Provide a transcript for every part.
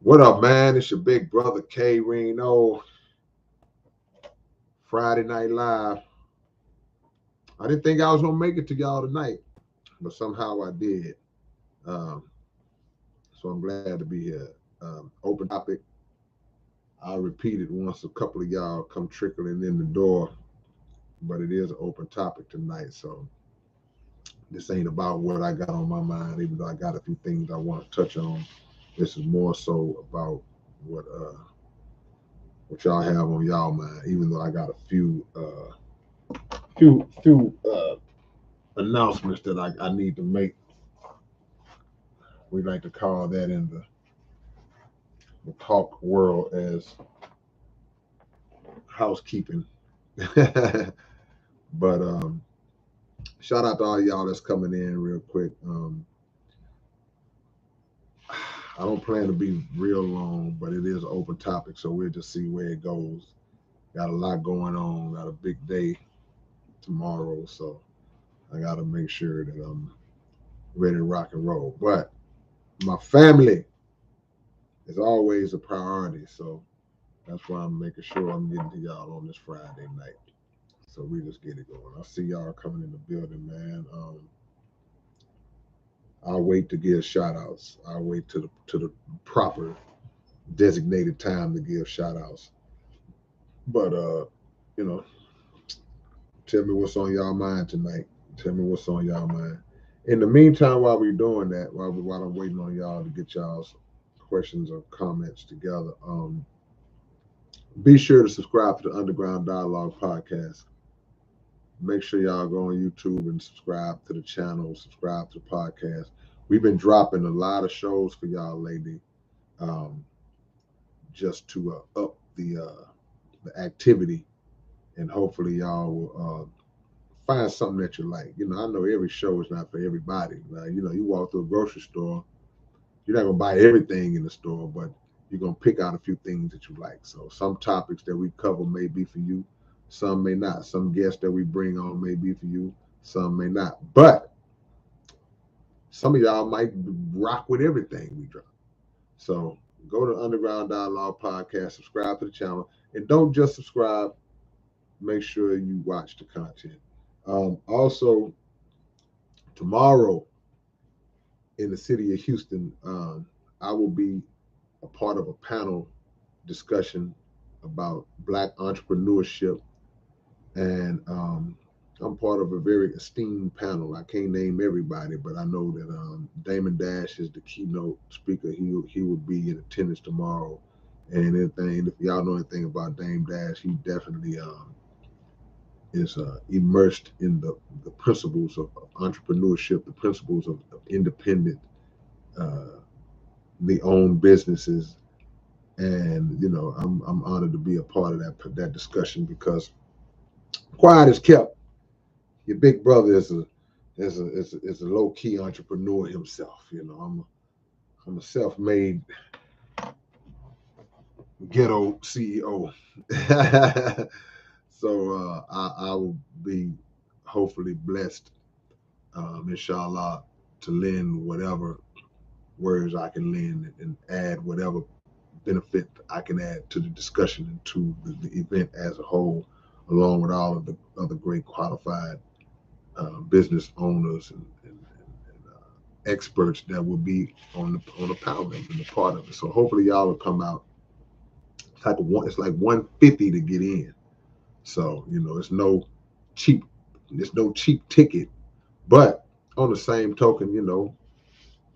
What up, man? It's your big brother K-Rino. Friday Night Live. I didn't think I was gonna make it to y'all tonight, but somehow I did. Um, so I'm glad to be here. Open topic. I'll repeat it once a couple of y'all come trickling in the door, but it is an open topic tonight. So this ain't about what I got on my mind, even though I got a few things I want to touch on. This is more so about what uh, what y'all have on y'all mind. Even though I got a few announcements that I need to make. We like to call that in the talk world as housekeeping. But shout out to all y'all that's coming in real quick. I don't plan to be real long, but it is an open topic, so we'll just see where it goes. Got a lot going on. Got a big day tomorrow, so I got to make sure that I'm ready to rock and roll. But my family is always a priority, so that's why I'm making sure I'm getting to y'all on this Friday night. So we just get it going. I see y'all coming in the building, man. I'll wait to give shout outs. I'll wait to the proper designated time to give shout outs. But you know, tell me what's on y'all mind tonight. Tell me what's on y'all mind. In the meantime, while we're doing that, while I'm waiting on y'all to get y'all's questions or comments together, be sure to subscribe to the Underground Dialogue podcast. Make sure y'all go on YouTube and subscribe to the channel, subscribe to the podcast. We've been dropping a lot of shows for y'all lately, um, just to up the activity, and hopefully y'all will find something that you like. You know, I know every show is not for everybody. You know, you walk through a grocery store, you're not gonna buy everything in the store, but you're gonna pick out a few things that you like. So some topics that we cover may be for you, some may not. Some guests that we bring on may be for you, some may not. But some of y'all might rock with everything we drop. So go to Underground Dialogue Podcast, subscribe to the channel, and don't just subscribe. Make sure you watch the content. Also, tomorrow in the city of Houston, I will be a part of a panel discussion about Black entrepreneurship, and I'm part of a very esteemed panel. I can't name everybody, but I know that Damon Dash is the keynote speaker. He will be in attendance tomorrow. And anything, if y'all know anything about Dame Dash, he definitely is immersed in the principles of entrepreneurship, the principles of independent, uh, the own businesses. And you know, I'm honored to be a part of that discussion because quiet is kept. Your big brother is a low key entrepreneur himself. You know, I'm a self made ghetto CEO. So I will be hopefully blessed, inshallah, to lend whatever words I can lend and add whatever benefit I can add to the discussion and to the event as a whole, along with all of the other great qualified business owners and experts that will be on the panel and the part of it. So hopefully y'all will come out. It's like 150 to get in. So you know cheap it's no cheap ticket. But on the same token, you know,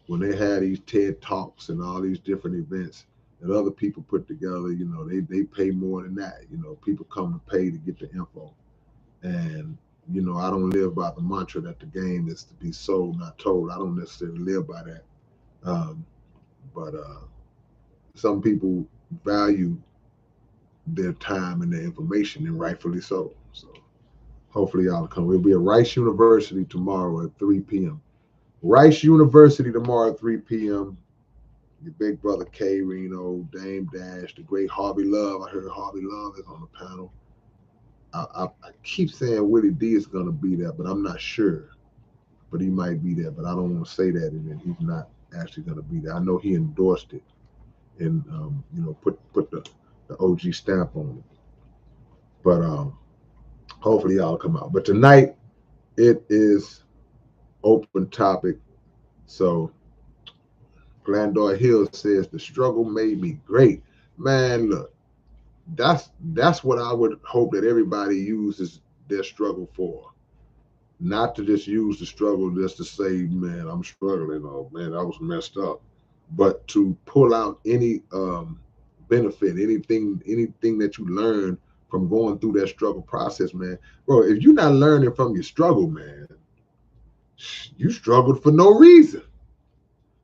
when they had these TED Talks and all these different events that other people put together, you know, they pay more than that. You know, people come to pay to get the info. And, you know, I don't live by the mantra that the game is to be sold, not told. I don't necessarily live by that. Um, but some people value their time and their information, and rightfully so. So hopefully y'all come. We'll be at Rice University tomorrow at 3 p.m. Rice University tomorrow at 3 p.m. Your big brother K-Rino, Dame Dash, the great Harvey Love. I heard Harvey Love is on the panel. I keep saying Willie D is going to be there, but I'm not sure. But he might be there, but I don't want to say that, and then he's not actually going to be there. I know he endorsed it, and put the OG stamp on it. But hopefully y'all come out. But tonight it is open topic. So Glandor Hill says the struggle made me great. Man, look, that's what I would hope that everybody uses their struggle for. Not to just use the struggle just to say, man, I'm struggling, or man, I was messed up, but to pull out any benefit, anything that you learn from going through that struggle process, man. Bro, if you're not learning from your struggle, man, you struggled for no reason.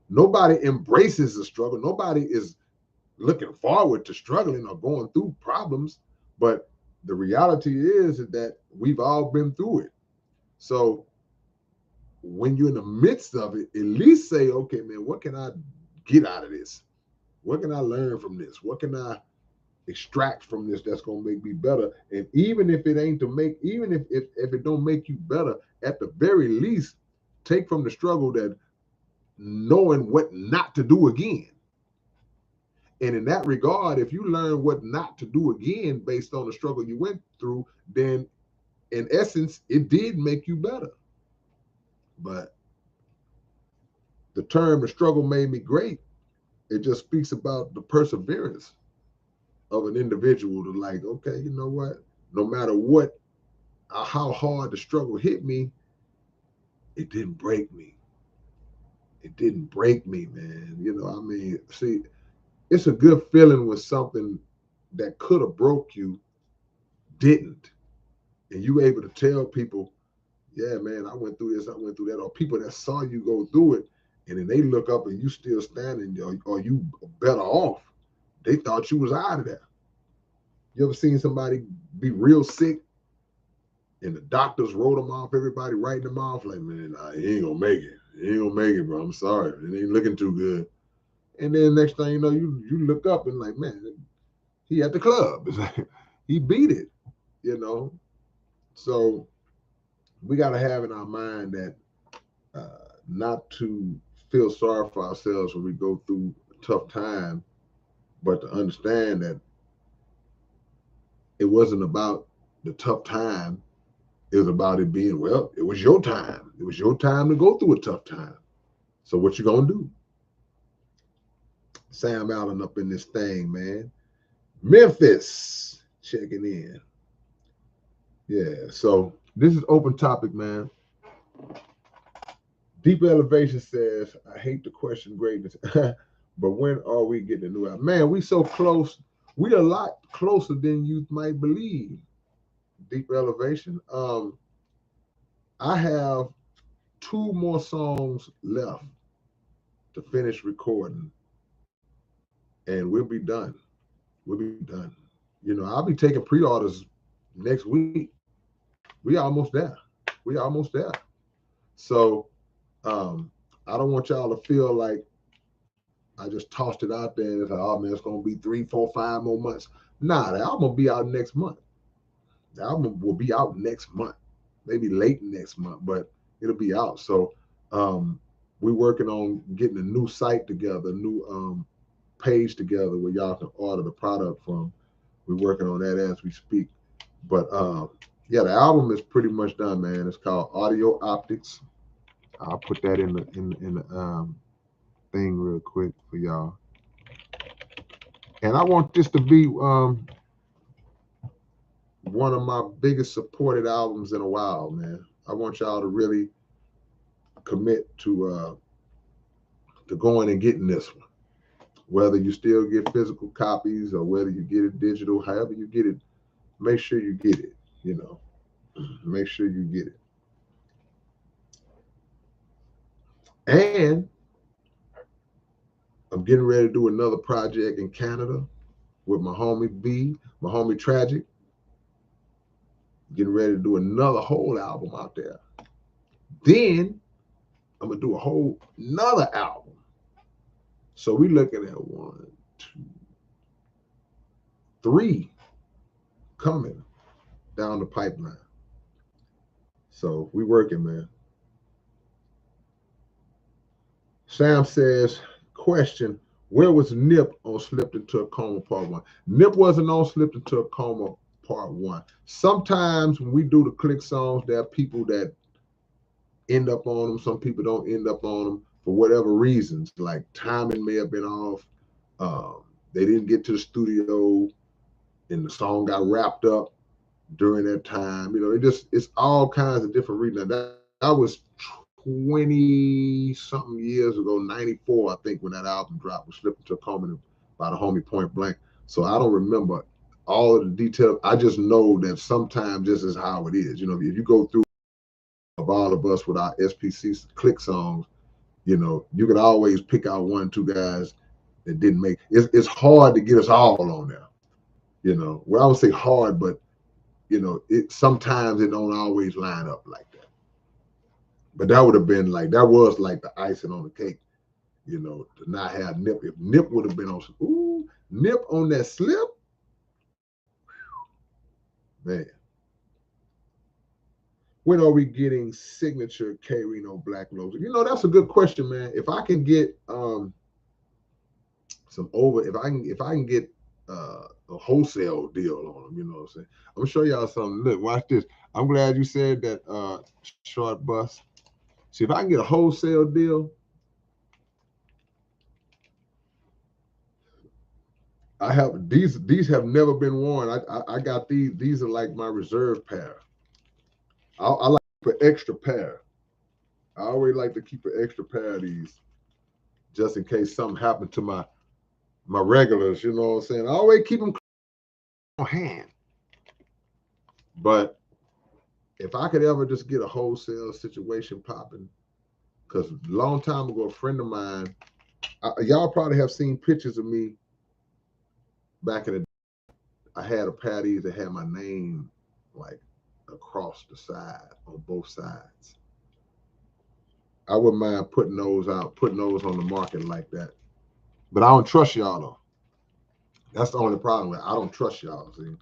Nobody embraces the struggle. Nobody is looking forward to struggling or going through problems. But the reality is that we've all been through it. So when you're in the midst of it, at least say, okay, man, what can I get out of this? What can I learn from this? What can I extract from this that's gonna make me better? And even if it ain't to make, even if it don't make you better, at the very least, take from the struggle that knowing what not to do again. And in that regard, if you learn what not to do again based on the struggle you went through, then in essence, it did make you better. But the term the struggle made me great, it just speaks about the perseverance of an individual to like, okay, you know what? No matter what, how hard the struggle hit me, it didn't break me. It didn't break me, man. I mean, see, it's a good feeling when something that could have broke you didn't. And you able to tell people, yeah, man, I went through this, I went through that, or people that saw you go through it, and then they look up and you still standing, or you better off. They thought you was out of there. You ever seen somebody be real sick and the doctors wrote them off, everybody writing them off, like, man, nah, he ain't gonna make it. He ain't gonna make it, bro. I'm sorry. It ain't looking too good. And then next thing you know, you look up and like, man, he at the club. It's like, he beat it, you know. So we gotta have in our mind that not to feel sorry for ourselves when we go through a tough time, but to understand that it wasn't about the tough time. It was about it being, well, it was your time. It was your time to go through a tough time. So what you gonna do? Sam Allen up in this thing, man. Memphis checking in. Yeah, so this is open topic, man. Deep Elevation says, I hate to question greatness, but when are we getting a new album? Man, we so close. We a lot closer than you might believe. Deep Elevation. I have 2 more songs left to finish recording, and we'll be done. We'll be done. I'll be taking pre-orders next week. We almost there. We almost there. So I don't want y'all to feel like I just tossed it out there and it's like, oh man, it's gonna be 3, 4, 5 more months. Nah, the album will be out next month. The album will be out next month, maybe late next month, but it'll be out. So we're working on getting a new site together, a new page together where y'all can order the product from. We're working on that as we speak. But yeah, the album is pretty much done, man. It's called Audio Optics. I'll put that in the thing real quick for y'all. And I want this to be one of my biggest supported albums in a while, man. I want y'all to really commit to going and getting this one. Whether you still get physical copies or whether you get it digital, however you get it, make sure you get it, Make sure you get it. And I'm getting ready to do another project in Canada with my homie B, my homie Tragic. Getting ready to do another whole album out there. Then I'm gonna do a whole another album. So we looking at 1, 2, 3 coming down the pipeline. So we working, man. Sam says, question, Where was Nip on Slipped Into a Coma Part 1? Nip wasn't on Slipped Into a Coma Part 1. Sometimes when we do the click songs, there are people that end up on them. Some people don't end up on them for whatever reasons. Like timing may have been off. They didn't get to the studio and the song got wrapped up during that time. It's all kinds of different reasons. That was 20 something years ago, 94, I think, when that album dropped, was Slipped Into a Coma by the homie Point Blank. So I don't remember all of the details. I just know that sometimes this is how it is. If you go through of all of us with our SPC click songs, you can always pick out one, two guys that didn't make it's hard to get us all on there. Well, I would say hard, but it sometimes it don't always line up like that. But that would have been that was like the icing on the cake, to not have Nip. If Nip would have been on Nip on that slip, man. When are we getting signature K-Rino Black logos? That's a good question, man. If I can get if I can get a wholesale deal on them, you know what I'm saying? I'm gonna show y'all something. Look, watch this. I'm glad you said that, short bus. See, if I can get a wholesale deal, I have these have never been worn. I got these. These are like my reserve pair. I like to keep an extra pair. I always like to keep an extra pair of these just in case something happened to my regulars. You know what I'm saying? I always keep them on hand. But if I could ever just get a wholesale situation popping, because a long time ago, a friend of mine, y'all probably have seen pictures of me back in the day. I had a pair of these that had my name like across the side on both sides. I wouldn't mind putting those on the market like that. But I don't trust y'all though. That's the only problem with it. I don't trust y'all, see.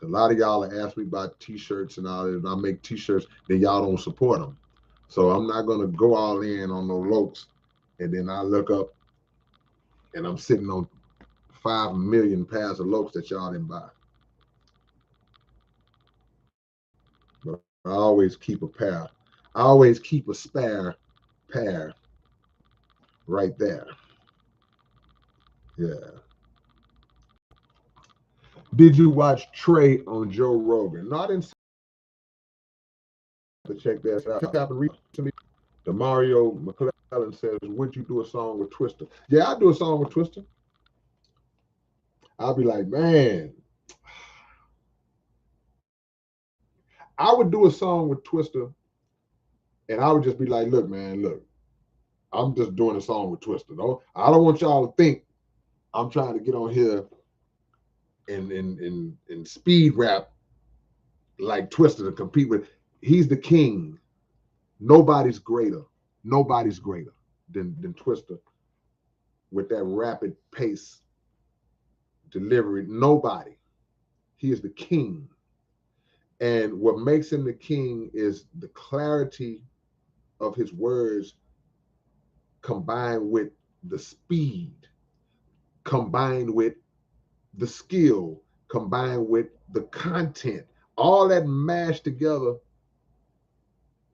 A lot of y'all ask me about t-shirts and all that, and I make t-shirts, then y'all don't support them. So I'm not gonna go all in on no lokes, and then I look up and I'm sitting on 5 million pairs of lokes that y'all didn't buy. But I always keep a pair. I always keep a spare pair right there. Yeah. Did you watch Trey on Joe Rogan? No, I didn't to check that out. Happened recently. The Mario McClellan says, "Would you do a song with Twista?" Yeah, I do a song with Twista. I'll be like, man, I would do a song with Twista, and I would just be like, look, man, look, I'm just doing a song with Twista. No, I don't want y'all to think I'm trying to get on here and speed rap like Twista to compete with. He's the king. Nobody's greater. Nobody's greater than Twista with that rapid pace delivery. Nobody. He is the king. And what makes him the king is the clarity of his words combined with the speed, combined with the skill, combined with the content. All that mashed together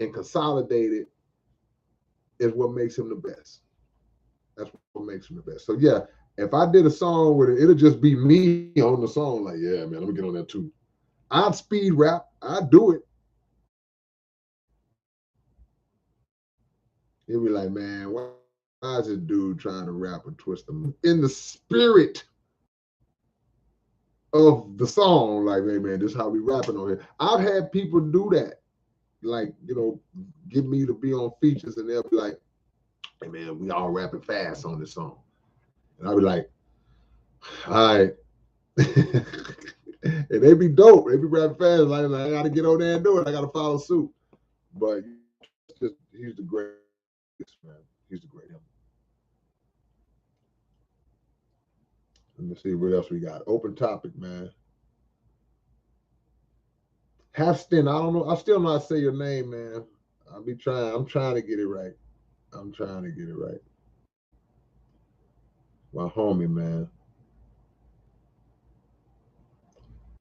and consolidated is what makes him the best. That's what makes him the best. So yeah, if I did a song with it, it'll just be me on the song. Like, yeah, man, let me get on that too. I'd speed rap. I'd do it. He'll be like, man, why is this dude trying to rap and twist them in the spirit of the song? Like, hey, man, this is how we rapping on here. I've had people do that, like, get me to be on features, and they'll be like, hey, man, we all rapping fast on this song. And I'll be like, all right. And they be dope. They be rapping fast. Like, I got to get on there and do it. I got to follow suit. But he's the greatest, man. He's the greatest. Let me see what else we got. Open topic, man. Hastin, I don't know. I still not say your name, man. I'm trying to get it right. I'm trying to get it right. My homie, man.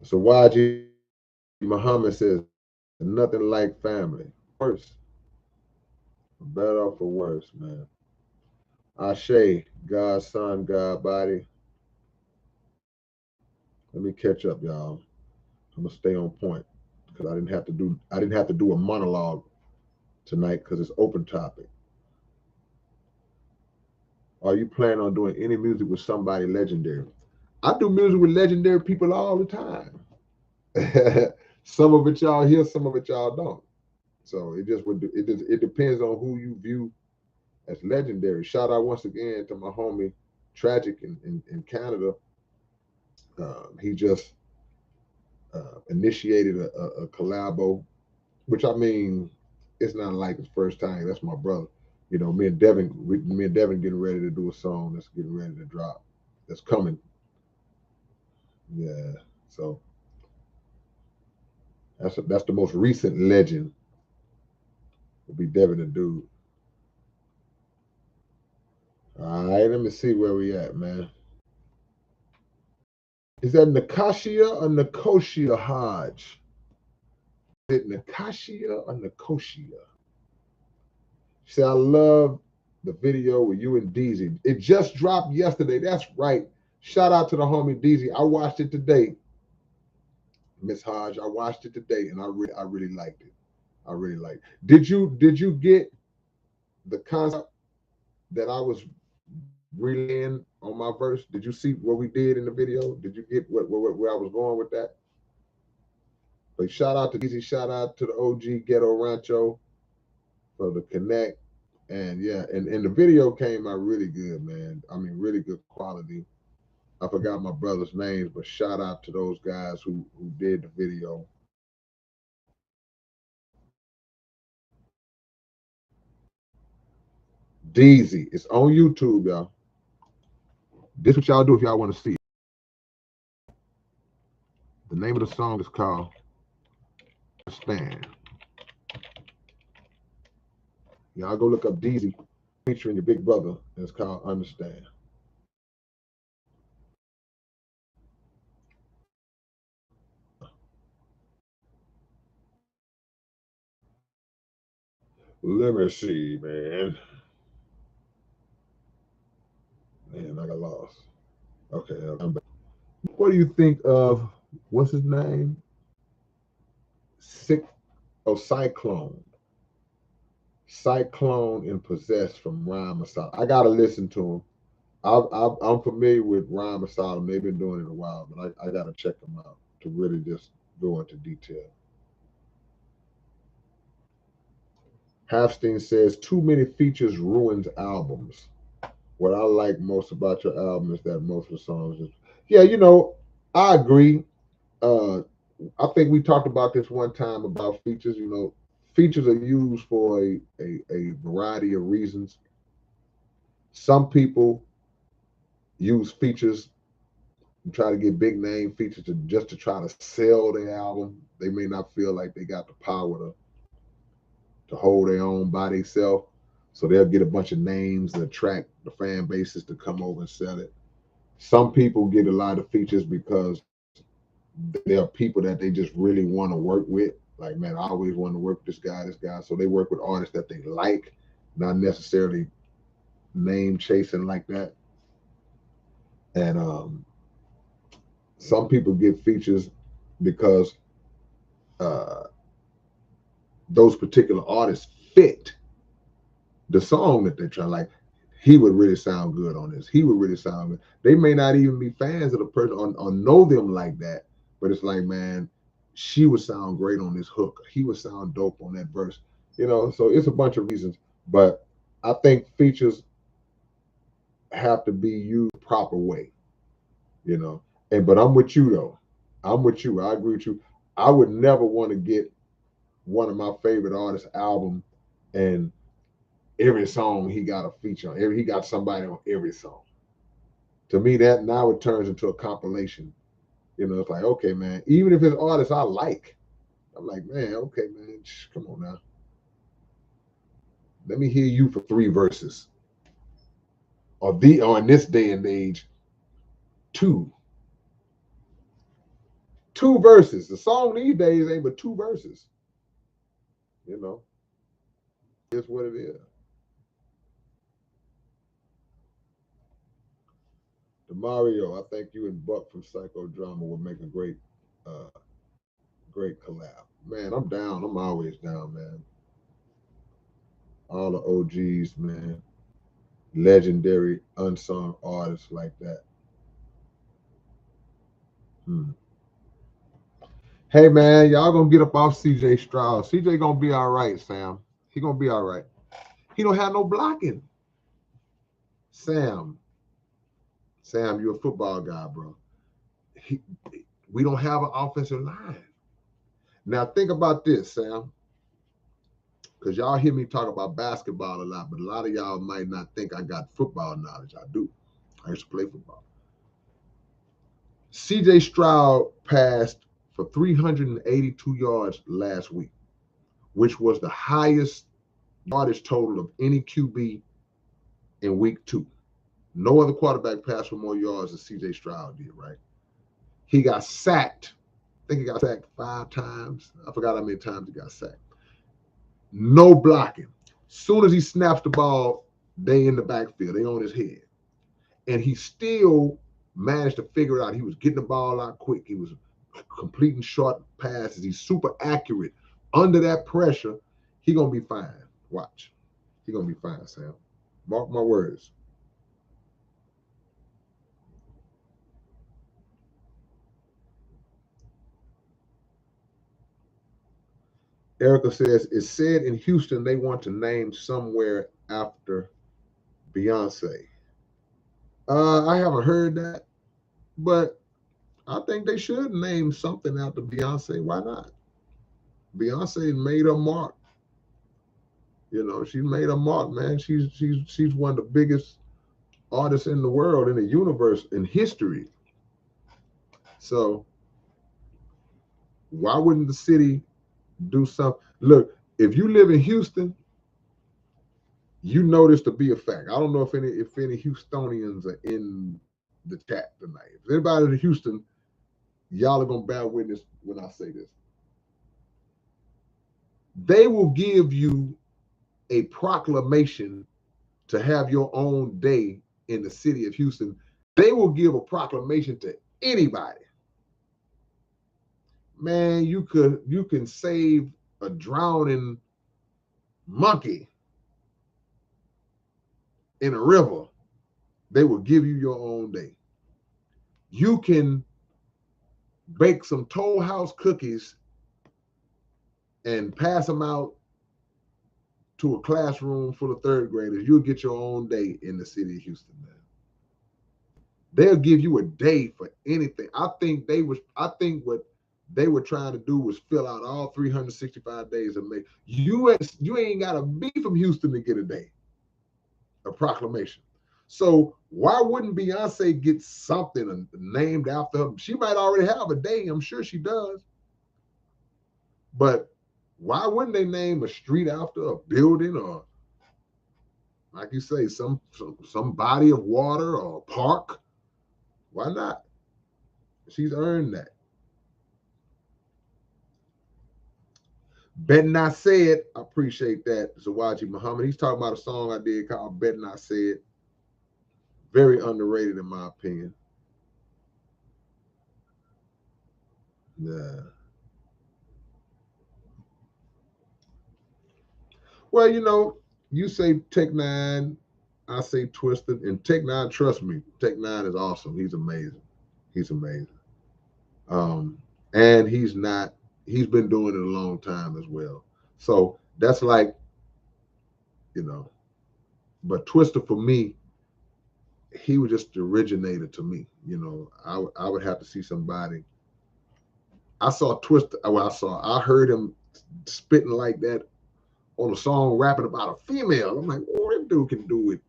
So YG Muhammad says nothing like family. Worse, better for worse, man. Ashe, God's son, God body. Let me catch up, y'all. I'm gonna stay on point because I didn't have to do a monologue tonight because it's open topic. Are you planning on doing any music with somebody legendary? I do music with legendary people all the time. Some of it y'all hear, some of it y'all don't. So it depends on who you view as legendary. Shout out once again to my homie Tragic in Canada. He just initiated a collabo, which I mean, it's not like his first time. That's my brother. You know, me and Devin getting ready to do a song that's getting ready to drop. That's coming. Yeah. So that's the most recent legend. Will be Devin the Dude. All right, let me see where we at, man. Is that Nicosia or Nicosia Hodge? Is it Nicosia or Nicosia? She said, I love the video with you and Deezy. It just dropped yesterday. That's right. Shout out to the homie Deezy. I watched it today. Miss Hodge, I watched it today and I really liked it. I really liked it. Did you get the concept that I was relaying on my verse? Did you see what we did in the video? Did you get where I was going with that? But shout out to Deezy, shout out to the OG Ghetto Rancho for the connect. And yeah, and the video came out really good, man. I mean, really good quality. I forgot my brother's names, but shout out to those guys who did the video. Deezy, it's on YouTube, y'all. This what y'all do if y'all want to see it. The name of the song is called Stand. Y'all go look up Deezy featuring your big brother, and it's called Understand. Let me see, man. Man, I got lost. Okay, I'm back. What do you think of what's his name? Sick Cyclone. Cyclone and Possessed from Rhyme Asylum. I gotta listen to him. I'm familiar with Rhyme Asylum. They've been doing it a while, but I gotta check them out to really just go into detail. Halfstein says too many features ruins albums. What I like most about your album is that most of the songs is yeah, I agree. Uh I think we talked about this one time about features. Features are used for a variety of reasons. Some people use features and try to get big name features to try to sell their album. They may not feel like they got the power to hold their own by themselves. So they'll get a bunch of names and attract the fan bases to come over and sell it. Some people get a lot of features because there are people that they just really want to work with. Like, man, I always want to work with this guy. So they work with artists that they like, not necessarily name chasing like that. And some people get features because uh, those particular artists fit the song that they're trying. Like, he would really sound good on this. He would really sound good. They may not even be fans of the person or know them like that, but it's like, man, she would sound great on this hook. He would sound dope on that verse. So it's a bunch of reasons. But I think features have to be used the proper way, you know. But I'm with you though. I'm with you. I agree with you. I would never want to get one of my favorite artists' album and every song he got a feature on. He got somebody on every song. To me, that now it turns into a compilation. It's like, okay, man, even if it's artists I like, I'm like, man, okay, man, come on now. Let me hear you for 3 verses or in this day and age, two verses. The song these days ain't but two verses. You know, it's what it is. Mario, I think you and Buck from Psychodrama will make a great collab. Man, I'm down. I'm always down, man. All the OGs, man. Legendary unsung artists like that. Hey, man, y'all gonna get up off CJ Stroud. CJ gonna be all right, Sam. He gonna be all right. He don't have no blocking. Sam, you're a football guy, bro. We don't have an offensive line. Now think about this, Sam, because y'all hear me talk about basketball a lot, but a lot of y'all might not think I got football knowledge. I do. I used to play football. CJ Stroud passed for 382 yards last week, which was the highest yardage total of any QB in week 2. No other quarterback passed for more yards than CJ Stroud did, right? He got sacked. I think he got sacked 5 times. I forgot how many times he got sacked. No blocking. Soon as he snaps the ball, they in the backfield. They on his head. And he still managed to figure it out. He was getting the ball out quick. He was completing short passes. He's super accurate. Under that pressure, he going to be fine. Watch. He going to be fine, Sam. Mark my words. Erica says, it's said in Houston they want to name somewhere after Beyonce. I haven't heard that, but I think they should name something after Beyonce. Why not? Beyonce made her mark. You know, she made her mark, man. She's one of the biggest artists in the world, in the universe, in history. So why wouldn't the city do something? Look, if you live in Houston, you know this to be a fact. I don't know if any Houstonians are in the chat tonight. If anybody in Houston, y'all are gonna bear witness when I say this. They will give you a proclamation to have your own day in the city of Houston. They will give a proclamation to anybody. Man, you can save a drowning monkey in a river. They will give you your own day. You can bake some Toll House cookies and pass them out to a classroom full of 3rd graders. You'll get your own day in the city of Houston, man. They'll give you a day for anything. I think what they were trying to do was fill out all 365 days and make you ain't gotta be from Houston to get a day, a proclamation. So why wouldn't Beyonce get something named after her? She might already have a day. I'm sure she does. But why wouldn't they name a street after a building, or like you say, some body of water or a park? Why not? She's earned that. Bet Not Said, I appreciate that. Zawaji Muhammad. He's talking about a song I did called Bet Not Said. Very underrated in my opinion. Yeah. Well, you know, you say Tech Nine, I say Twista, and Tech Nine, trust me, Tech Nine is awesome. He's amazing. He's amazing. And he's been doing it a long time as well. So that's like, you know, but Twista for me, he was just the originator to me. You know, I would have to see somebody. I saw Twista. Well, I heard him spitting like that on a song rapping about a female. I'm like, oh, that dude can do it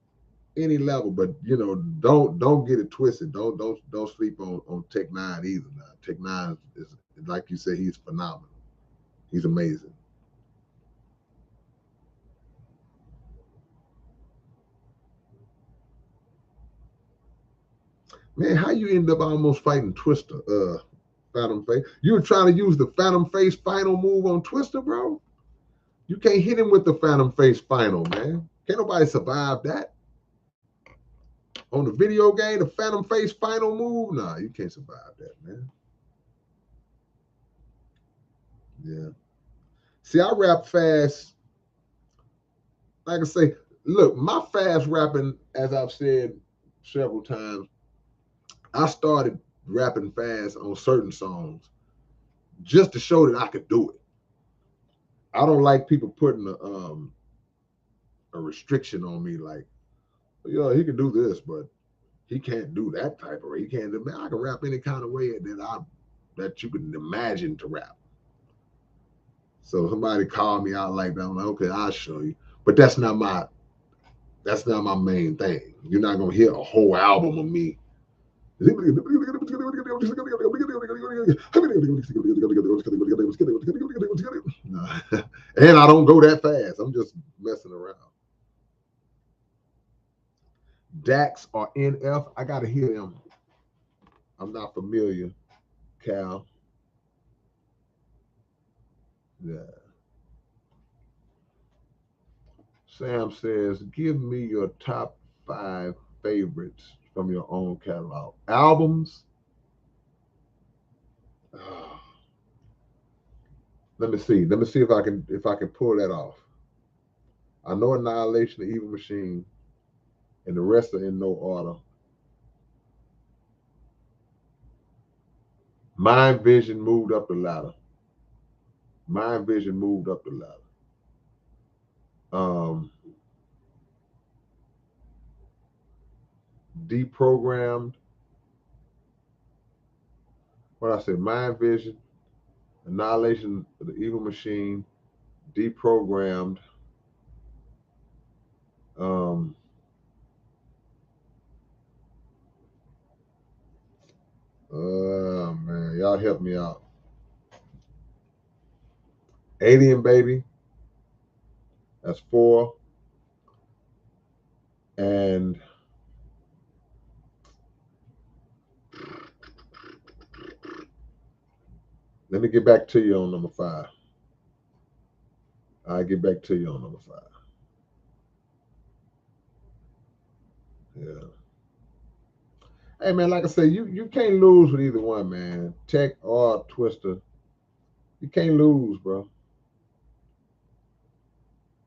any level. But you know, don't get it twisted. Don't sleep on Tech Nine either. Now, Tech Nine is like you said, he's phenomenal. He's amazing. Man, how you end up almost fighting Twista, Phantom Face? You were trying to use the Phantom Face final move on Twista, bro? You can't hit him with the Phantom Face final, man. Can't nobody survive that. On the video game, the Phantom Face final move? Nah, you can't survive that, man. Yeah. See, I rap fast. Like I say, look, my fast rapping, as I've said several times, I started rapping fast on certain songs just to show that I could do it. I don't like people putting a restriction on me, like, yeah, he can do this, but he can't do that type of rap. He can't do, man, I can rap any kind of way that you can imagine to rap. So somebody called me out like that. I'm like, okay, I'll show you. But that's not my main thing. You're not gonna hear a whole album of me. And I don't go that fast. I'm just messing around. Dax or NF, I gotta hear them. I'm not familiar, Cal. Yeah. Sam says, give me your top 5 favorites from your own catalog. Albums. Let me see. Let me see if I can pull that off. I know Annihilation, The Evil Machine, and the rest are in no order. Mind Vision moved up the ladder. Mind Vision moved up the ladder. Deprogrammed. What I said, Mind Vision, Annihilation, The Evil Machine, Deprogrammed. Man, y'all help me out. Alien Baby. That's 4. And let me get back to you on number 5. I'll get back to you on number 5. Yeah. Hey man, like I said, you can't lose with either one, man. Tech or Twista. You can't lose, bro.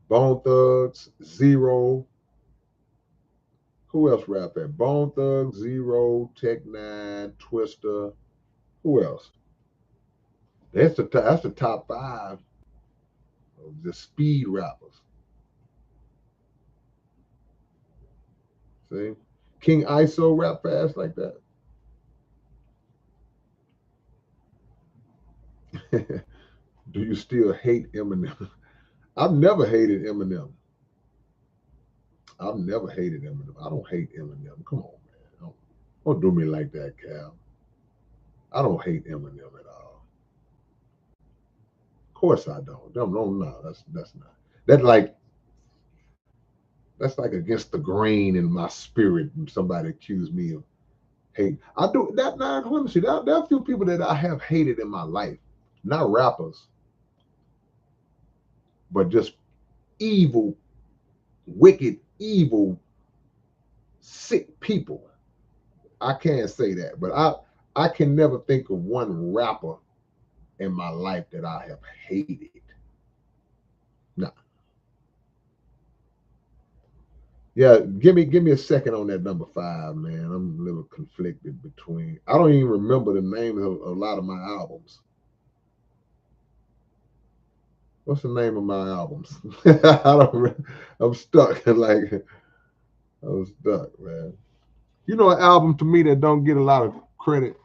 Bone Thugs, Zero. Who else rap at? Bone Thugs, Zero, Tech 9, Twista. Who else? That's the top 5 of the speed rappers. See? King ISO rap fast like that. Do you still hate Eminem? I've never hated Eminem. I've never hated Eminem. I don't hate Eminem. Come on, man. Don't do me like that, Cal. I don't hate Eminem at all. Of course I don't. No, that's not. That's like against the grain in my spirit when somebody accused me of hate. I do that now. Let me see. There are a few people that I have hated in my life. Not rappers, but just evil, wicked, evil, sick people. I can't say that, but I can never think of one rapper in my life that I have hated. Nah. Yeah, give me a second on that number 5, man. I'm a little conflicted between. I don't even remember the names of a lot of my albums. What's the name of my albums? I don't. I'm stuck. Like I'm stuck, man. You know, an album to me that don't get a lot of credit.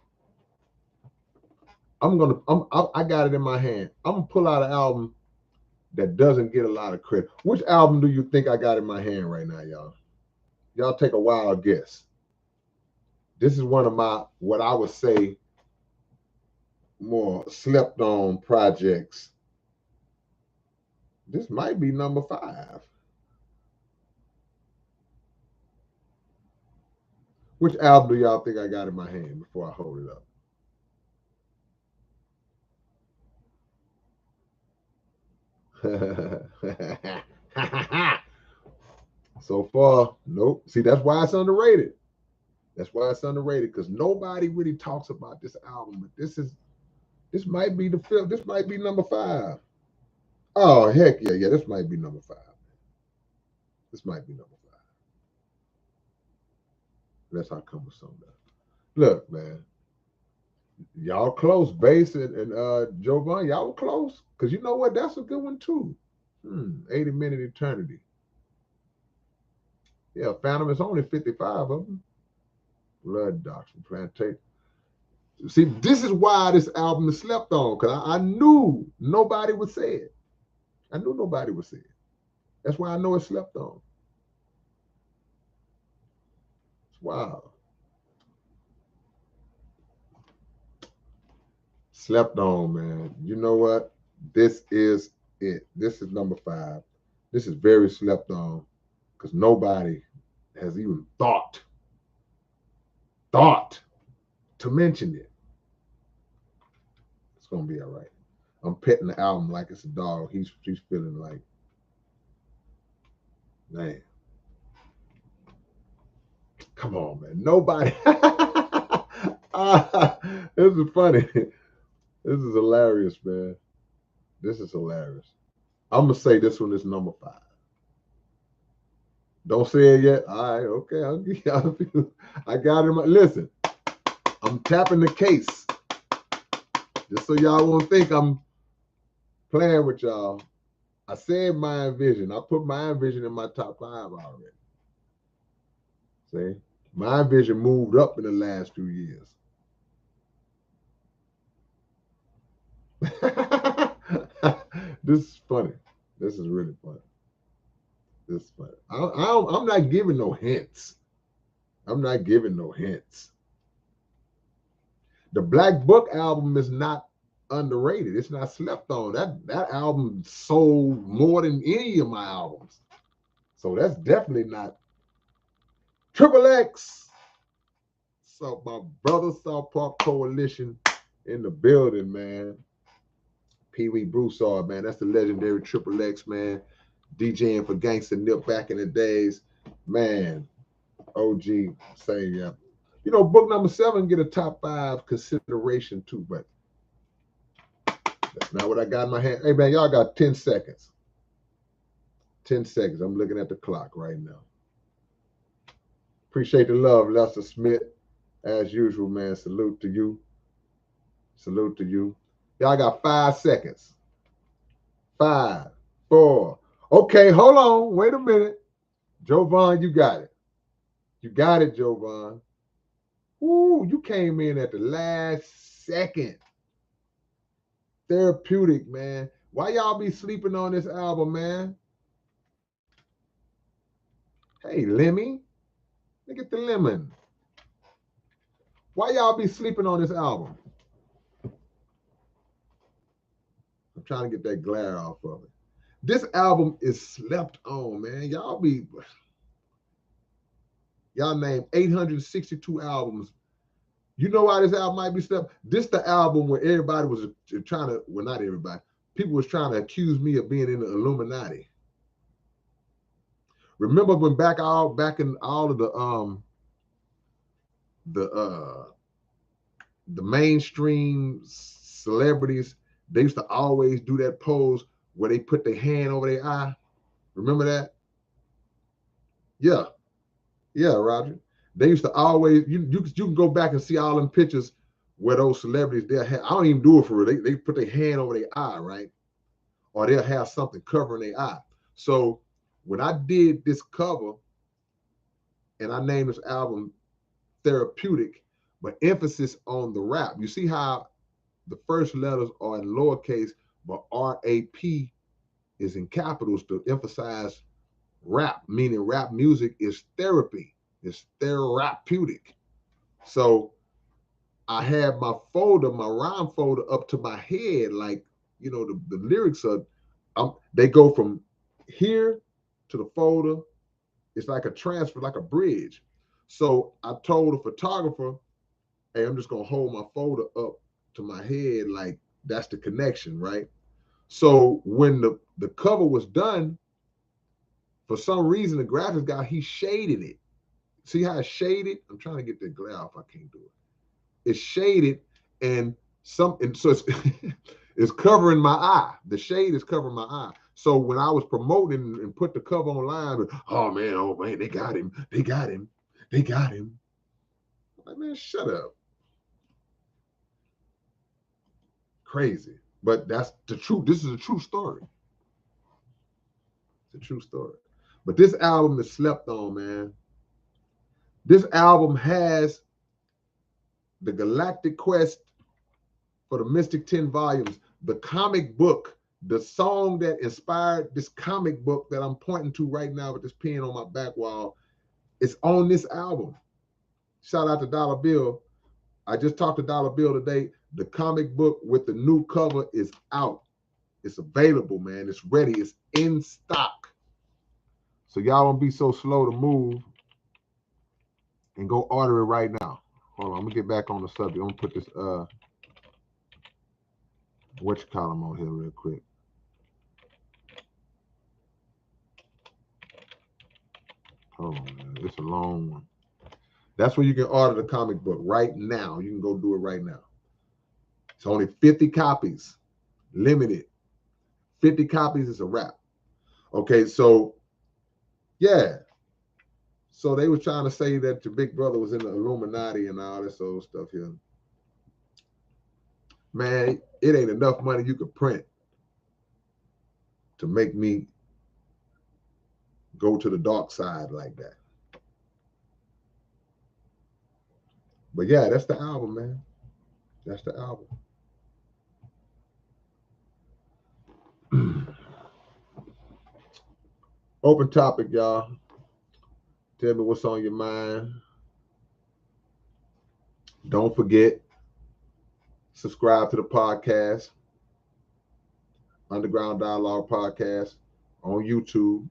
I got it in my hand. I'm gonna pull out an album that doesn't get a lot of credit. Which album do you think I got in my hand right now, y'all? Y'all take a wild guess. This is one of my, what I would say, more slept on projects. This might be number 5. Which album do y'all think I got in my hand before I hold it up? So far, nope. See, that's why it's underrated. That's why it's underrated, because nobody really talks about this album. But this might be the film. This might be number 5. Oh heck yeah, yeah. This might be number 5. This might be number 5. That's how come with something. Look, man, y'all close. Bass and Jovan, y'all were close. Cause you know what? That's a good one too. 80-minute eternity. Yeah, Phantom is only 55 of them. Blood Doctrine, Plantation. See, this is why this album is slept on, because I knew nobody would say it. I knew nobody would say it. That's why I know it's slept on. Wow. Slept on, man. You know what? This is it. This is number 5. This is very slept on, because nobody has even thought to mention it. It's gonna be all right. I'm petting the album like it's a dog. He's feeling like, man, come on, man. Nobody. This is funny. This is hilarious, man. This is hilarious. I'm gonna say this one is number 5. Don't say it yet. All right, okay. I got it. Listen, I'm tapping the case just so y'all won't think I'm playing with y'all. I said Mind Vision. I put Mind Vision in my top 5 already. See, Mind Vision moved up in the last few years. This is funny. This is really funny. This is funny. I'm not giving no hints. I'm not giving no hints. The Black Book album is not underrated. It's not slept on. That album sold more than any of my albums. So that's definitely not. Triple X. So my brother South Park Coalition in the building, man. Pee Wee Broussard, man. That's the legendary Triple X, man. DJing for Gangsta Nip back in the days. Man, OG, say yeah. You know, book number 7 get a top 5 consideration too, but that's not what I got in my hand. Hey, man, y'all got 10 seconds. 10 seconds. I'm looking at the clock right now. Appreciate the love, Lester Smith. As usual, man. Salute to you. Salute to you. Y'all got 5 seconds. 5, 4. Okay, hold on. Wait a minute. Jovan, you got it. You got it, Jovan. Ooh, you came in at the last second. Therapeutic, man. Why y'all be sleeping on this album, man? Hey, Lemmy. Look at the lemon. Why y'all be sleeping on this album? I'm trying to get that glare off of it. This album is slept on, man. Y'all named 862 albums. You know why this album might be slept? This the album where everybody was trying to, well, not everybody. People was trying to accuse me of being in the Illuminati. Remember when back in all of the mainstream celebrities, they used to always do that pose where they put their hand over their eye. Remember that? Yeah, Roger. They used to always you can go back and see all them pictures where those celebrities I don't even do it for real. They put their hand over their eye, right? Or they'll have something covering their eye. So when I did this cover and I named this album Therapeutic, but emphasis on the rap. You see how the first letters are in lowercase, but RAP is in capitals to emphasize rap, meaning rap music is therapy. It's therapeutic. So I had my folder, my rhyme folder up to my head, like, you know, the lyrics are, they go from here to the folder. It's like a transfer, like a bridge. So I told the photographer, hey, I'm just gonna hold my folder up to my head, like that's the connection, right? So when the cover was done, for some reason the graphics guy, he shaded it. See how it's shaded? I'm trying to get the glare off. I can't do it. It's shaded, and so it's it's covering my eye. The shade is covering my eye. So when I was promoting and put the cover online, oh man, they got him, they got him, they got him. I'm like, man, shut up. Crazy. But that's the truth. This is a true story. It's a true story. But this album is slept on, man. This album has the Galactic Quest for the Mystic 10 volumes, the comic book, the song that inspired this comic book that I'm pointing to right now with this pen on my back wall. It's on this album. Shout out to Dollar Bill. I just talked to Dollar Bill today. The comic book with the new cover is out. It's available, man. It's ready. It's in stock. So y'all don't be so slow to move and go order it right now. Hold on, I'm gonna get back on the subject. I'm gonna put this what you call them on here real quick. Hold on, man. It's a long one. That's where you can order the comic book right now. You can go do it right now. It's only 50 copies, limited. 50 copies is a wrap. Okay, so yeah. So they were trying to say that your big brother was in the Illuminati and all this old stuff here. Man, it ain't enough money you could print to make me go to the dark side like that. But yeah, that's the album, man. That's the album. Open topic, y'all. Tell me what's on your mind. Don't forget, subscribe to the podcast, Underground Dialogue Podcast on YouTube.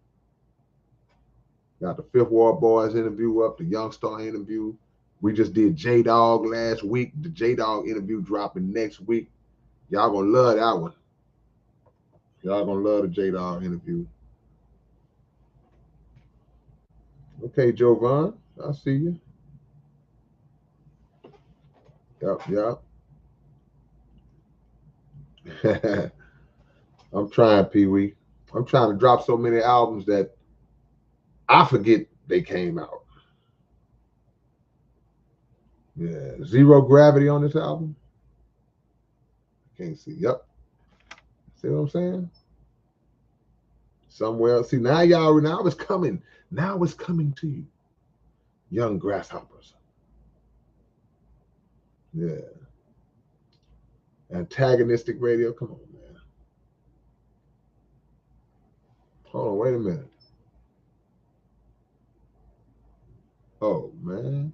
Got the Fifth Ward Boys interview up, the Young Star interview. We just did J-Dog last week. The J-Dog interview dropping next week. Y'all gonna love that one. Y'all gonna love the J-Dog interview. Okay, Jovan, I see you. Yep. I'm trying, Pee-wee. I'm trying to drop so many albums that I forget they came out. Yeah, Zero Gravity on this album. Can't see. Yep. See what I'm saying? Somewhere else. See, now it's coming. Now it's coming to you. Young Grasshoppers. Yeah. Antagonistic Radio. Come on, man. Hold on, wait a minute. Oh, man.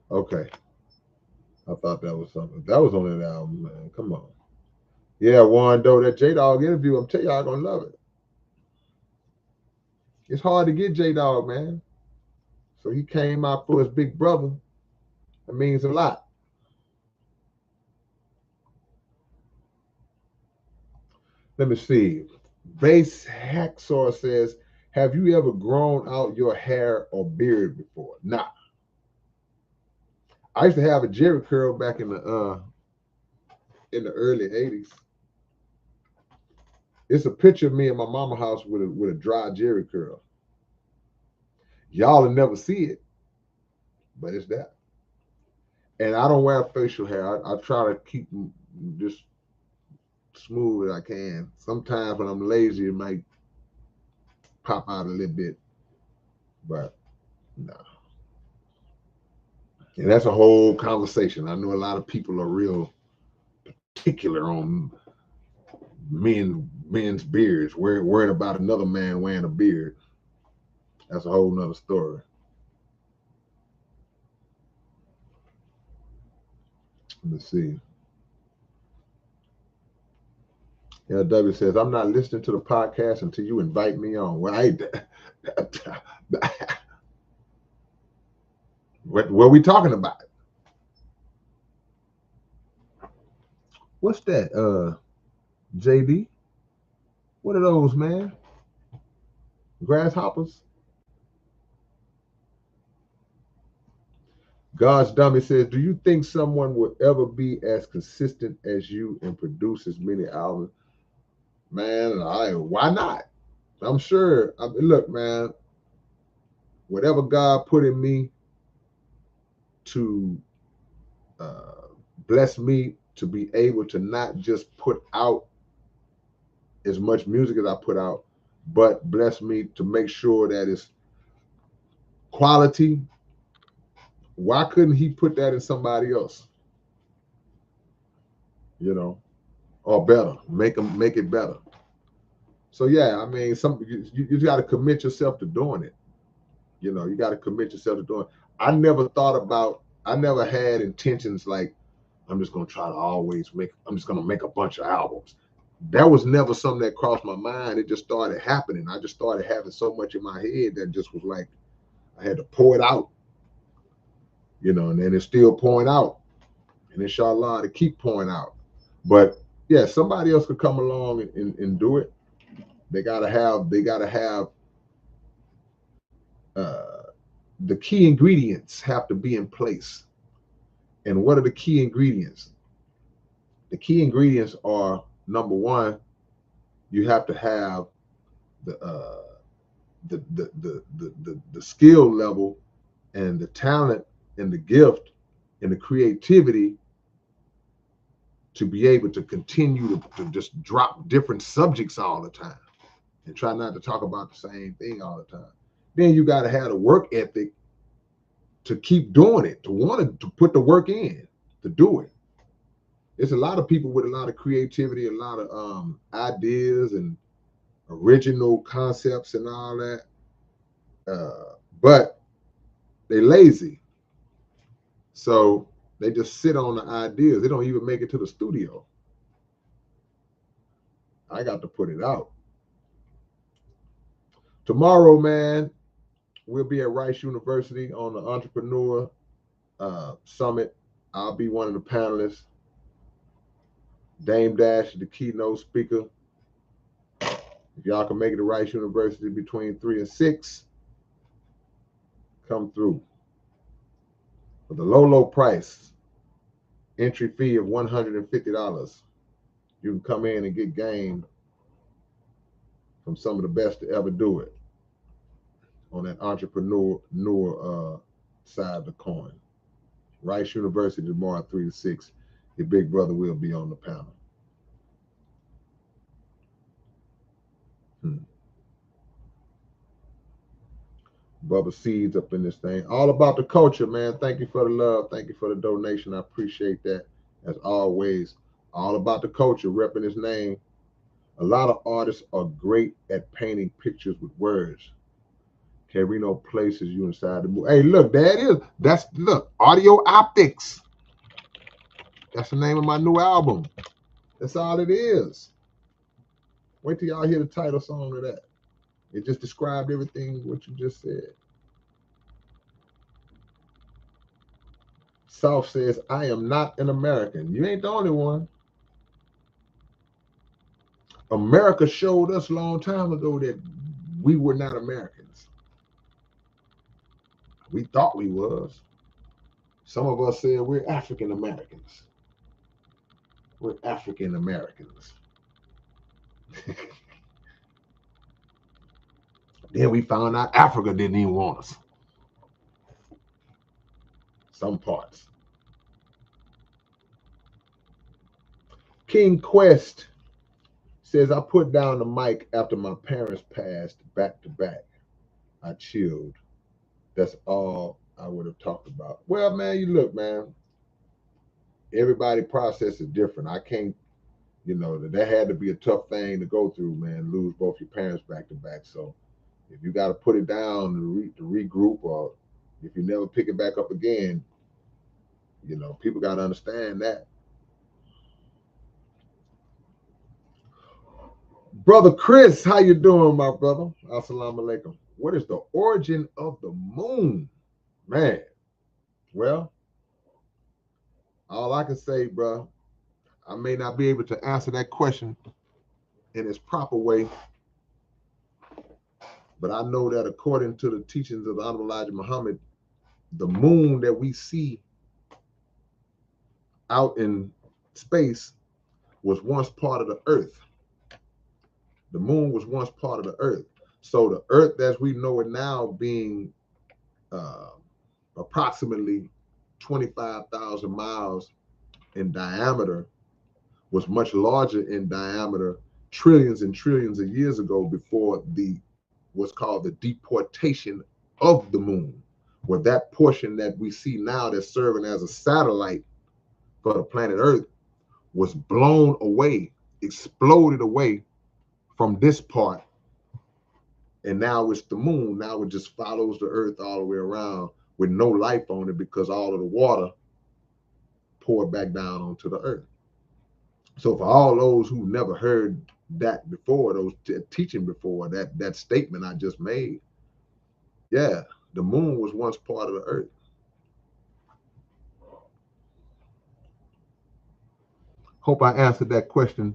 Okay. I thought that was something. That was on that album, man. Come on. Yeah, Warren Doe, that J-Dog interview, I'm telling y'all gonna love it. It's hard to get J-Dog, man. So he came out for his big brother. That means a lot. Let me see. Base Hacksaw says, have you ever grown out your hair or beard before? Nah. I used to have a Jerry curl back in the early 80s. It's a picture of me in my mama's house with a dry Jerry curl. Y'all will never see it, but it's that. And I don't wear facial hair. I try to keep just smooth as I can. Sometimes when I'm lazy, it might pop out a little bit, but no. And that's a whole conversation. I know a lot of people are real particular on men's beards. We're worried about another man wearing a beard. That's a whole nother story. Let's see. LW says, I'm not listening to the podcast until you invite me on. Well, What are we talking about? What's that? JD? What are those, man? Grasshoppers? God's Dummy says, do you think someone will ever be as consistent as you and produce as many albums? Man, why not? I'm sure. Look, man, whatever God put in me to bless me to be able to not just put out as much music as I put out, but bless me to make sure that it's quality. Why couldn't he put that in somebody else? You know, or better, make it better. So yeah, I mean, you got to commit yourself to doing it. You know, you got to commit yourself to doing it. I never had intentions like I'm just gonna try to I'm just gonna make a bunch of albums. That was never something that crossed my mind. It just started happening. I just started having so much in my head that just was like I had to pour it out. You know, and then it's still pouring out. And inshallah, to keep pouring out. But yeah, somebody else could come along and do it. They gotta have the key ingredients have to be in place. And what are the key ingredients? The key ingredients are, number one, you have to have the skill level and the talent and the gift and the creativity to be able to continue to just drop different subjects all the time and try not to talk about the same thing all the time. Then you got to have the work ethic to keep doing it, to want to put the work in, to do it. There's a lot of people with a lot of creativity, a lot of ideas and original concepts and all that, but they lazy. So they just sit on the ideas. They don't even make it to the studio. I got to put it out. Tomorrow, man, we'll be at Rice University on the Entrepreneur Summit. I'll be one of the panelists. Dame Dash is the keynote speaker. If y'all can make it to Rice University between 3 and 6, come through. For the low price, entry fee of $150, you can come in and get game from some of the best to ever do it on that entrepreneur side of the coin. Rice University tomorrow, 3 to 6. Your big brother will be on the panel. Bubba Seeds up in this thing. All about the culture, man. Thank you for the love. Thank you for the donation. I appreciate that. As always, all about the culture, repping his name. A lot of artists are great at painting pictures with words. K-Rino places you inside the movie. Hey, look, look, Audio Optics. That's the name of my new album. That's all it is. Wait till y'all hear the title song of that. It just described everything what you just said. South says, I am not an American. You ain't the only one. America showed us a long time ago that we were not Americans. We thought we was. Some of us said we're African Americans. We're African Americans. Then we found out Africa didn't even want us. Some parts. King Quest says, I put down the mic after my parents passed back to back. I chilled. That's all I would have talked about. Well, man, you look, man. Everybody process is different. I can't, that had to be a tough thing to go through, man. Lose both your parents back to back. So if you got to put it down to regroup, or if you never pick it back up again, people got to understand that. Brother Chris, how you doing, my brother? Assalamu alaikum. What is the origin of the moon? Man, Well, all I can say, bro, I may not be able to answer that question in its proper way, but I know that according to the teachings of the Honorable Elijah Muhammad, the moon that we see out in space was once part of the earth. The moon was once part of the earth. So the earth as we know it now being approximately 25,000 miles in diameter was much larger in diameter trillions and trillions of years ago before the what's called the deportation of the moon, where that portion that we see now that's serving as a satellite for the planet Earth was blown away, exploded away from this part. And now it's the moon. Now it just follows the earth all the way around with no life on it because all of the water poured back down onto the earth. So for all those who never heard that before, those teaching before, that statement I just made, yeah, the moon was once part of the earth. Hope I answered that question,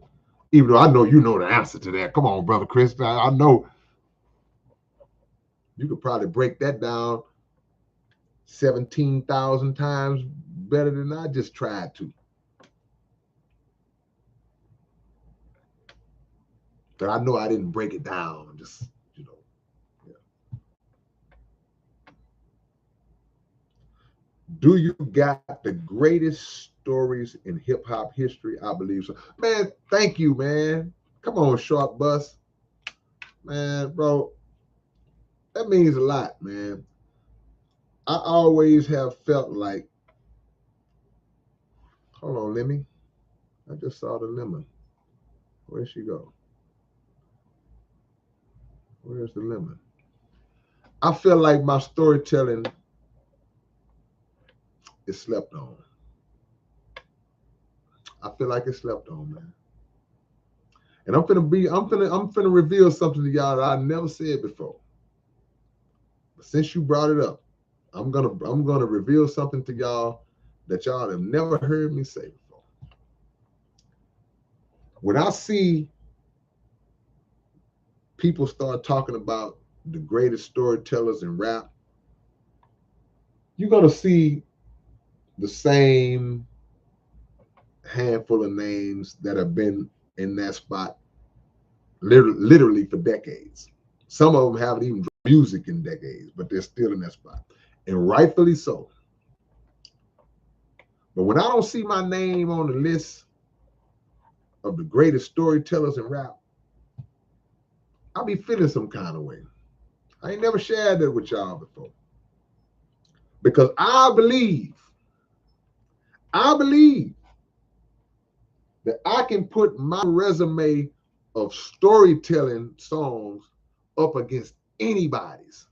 even though I know you know the answer to that. Come on, Brother Chris. I know you could probably break that down 17,000 times better than I just tried to. But I know I didn't break it down. Just, yeah. Do you got the greatest stories in hip hop history? I believe so. Man, thank you, man. Come on, Short Bus. Man, bro, that means a lot, man. I always have felt like, hold on, Lemmy. I just saw the lemon. Where'd she go? Where's the lemon? I feel like my storytelling is slept on. I feel like it's slept on, man. And I'm finna reveal something to y'all that I never said before. But since you brought it up, I'm gonna reveal something to y'all that y'all have never heard me say before. When I see people start talking about the greatest storytellers in rap, you're gonna see the same handful of names that have been in that spot literally for decades. Some of them haven't even done music in decades, but they're still in that spot, and rightfully so. But when I don't see my name on the list of the greatest storytellers in rap, I be feeling some kind of way. I ain't never shared that with y'all before. Because I believe that I can put my resume of storytelling songs up against anybody's.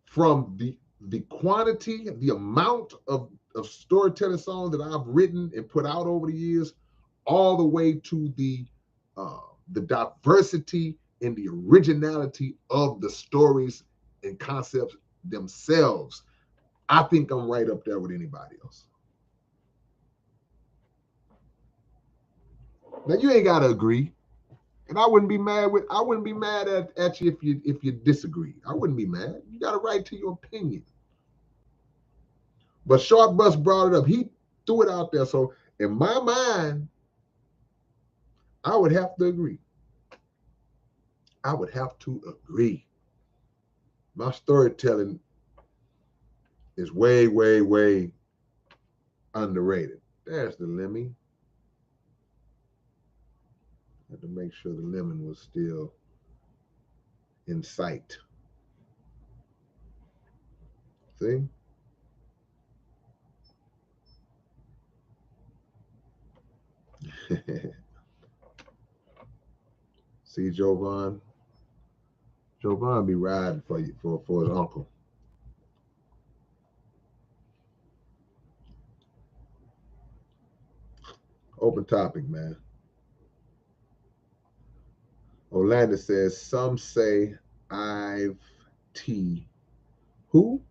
From the quantity, the amount of storytelling songs that I've written and put out over the years, all the way to the diversity and the originality of the stories and concepts themselves. I think I'm right up there with anybody else. Now you ain't gotta agree, and I wouldn't be mad at you if you disagree. I wouldn't be mad. You got a right to your opinion. But Short Bus brought it up. He threw it out there. So in my mind, I would have to agree. I would have to agree. My storytelling is way, way, way underrated. There's the Lemmy. I had to make sure the lemon was still in sight. See? See, Jovan? Jovan be riding for you for his uncle. Open topic, man. Orlando says, some say I've T. Who?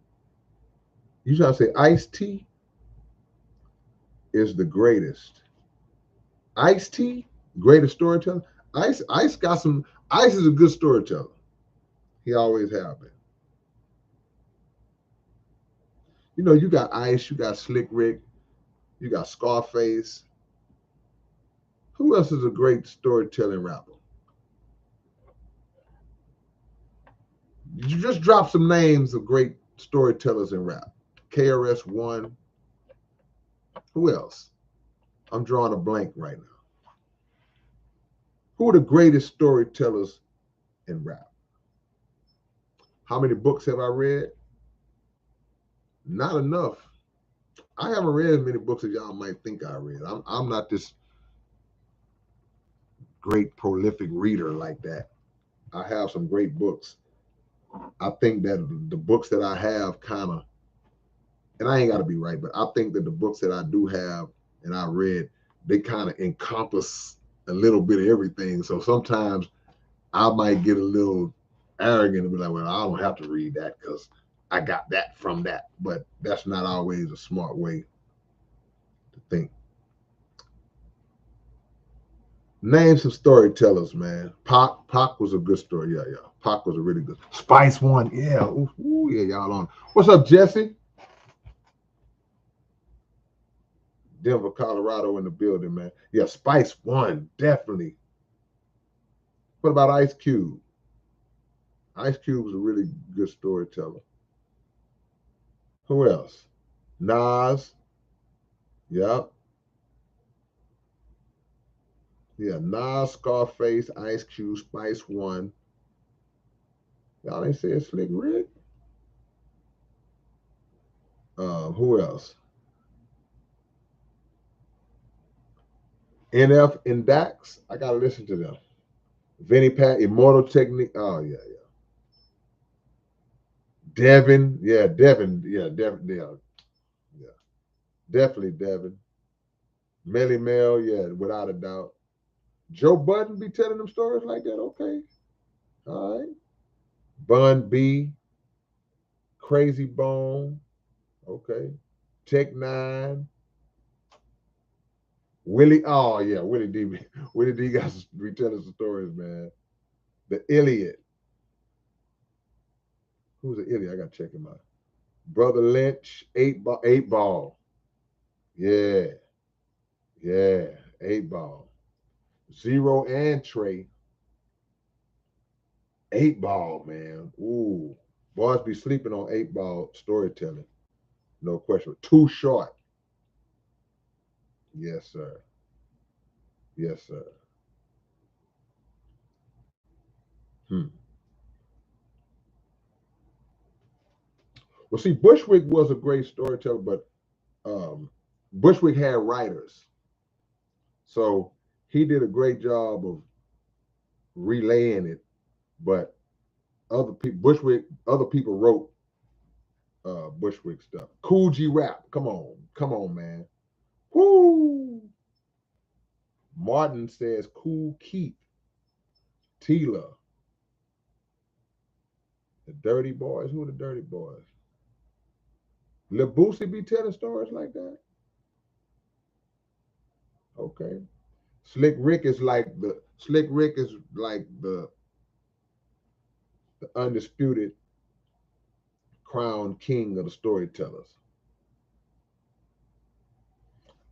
You trying to say Ice-T is the greatest? Ice-T, greatest storyteller? Ice got some. Ice is a good storyteller. He always have been. You know, you got Ice, you got Slick Rick, you got Scarface. Who else is a great storytelling rapper? You just drop some names of great storytellers in rap. KRS-One. Who else? I'm drawing a blank right now. Who are the greatest storytellers in rap? How many books have I read? Not enough. I haven't read as many books as y'all might think I read. I'm not this great prolific reader like that. I have some great books. I think that the books that I have kind of, and I ain't got to be right, but I think that the books that I do have and I read, they kind of encompass a little bit of everything. So sometimes I might get a little arrogant and be like, well, I don't have to read that because I got that from that. But that's not always a smart way to think. Name some storytellers, man. Pac was a good story. Yeah, yeah. Pac was a really good. Spice One. Yeah. Ooh, yeah, y'all on. What's up, Jesse? Denver, Colorado in the building, man. Yeah, Spice One, definitely. What about Ice Cube? Ice Cube was a really good storyteller. Who else? Nas. Yep. Yeah, Nas, Scarface, Ice Cube, Spice One. Y'all ain't saying Slick Rick. Who else? NF and Dax. I gotta listen to them. Vinny Pat, Immortal Technique. Oh yeah, yeah. Devin, yeah, Devin, yeah, Devin, yeah, yeah. Definitely Devin. Melly Mel, yeah, without a doubt. Joe Budden be telling them stories like that. Okay, all right. Bun B, Crazy Bone. Okay. Tech Nine. Willie. Oh yeah, Willie D. Willie D. got to be telling some stories, man. The Iliad. Who's the Iliad? I gotta check him out. Brother Lynch. Eight ball. Yeah, yeah. Eight ball. Zero and Trey. Eight ball, man. Ooh. Boys be sleeping on eight ball storytelling. No question. Too short. Yes, sir. Yes, sir. Hmm. Well, see, Bushwick was a great storyteller, but Bushwick had writers. So he did a great job of relaying it, but other people wrote Bushwick stuff. Cool G Rap. Come on, man. Woo! Martin says Cool Keith. Tila. The Dirty Boys. Who are the Dirty Boys? Lil Boosie be telling stories like that? Okay. Slick Rick is like the undisputed crown king of the storytellers.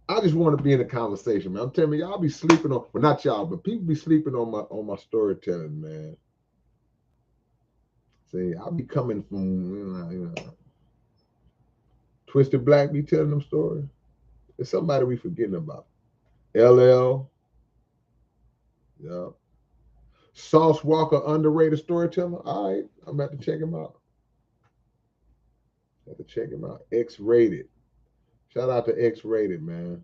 I just want to be in a conversation, man. I'm telling you, y'all be sleeping on, well, not y'all, but people be sleeping on my storytelling, man. See, I'll be coming from, Twisted Black be telling them stories. There's somebody we forgetting about. LL, yeah. Sauce Walker, underrated storyteller. All right, I'm about to check him out. Have to check him out. X-Rated. Shout out to X-Rated, man.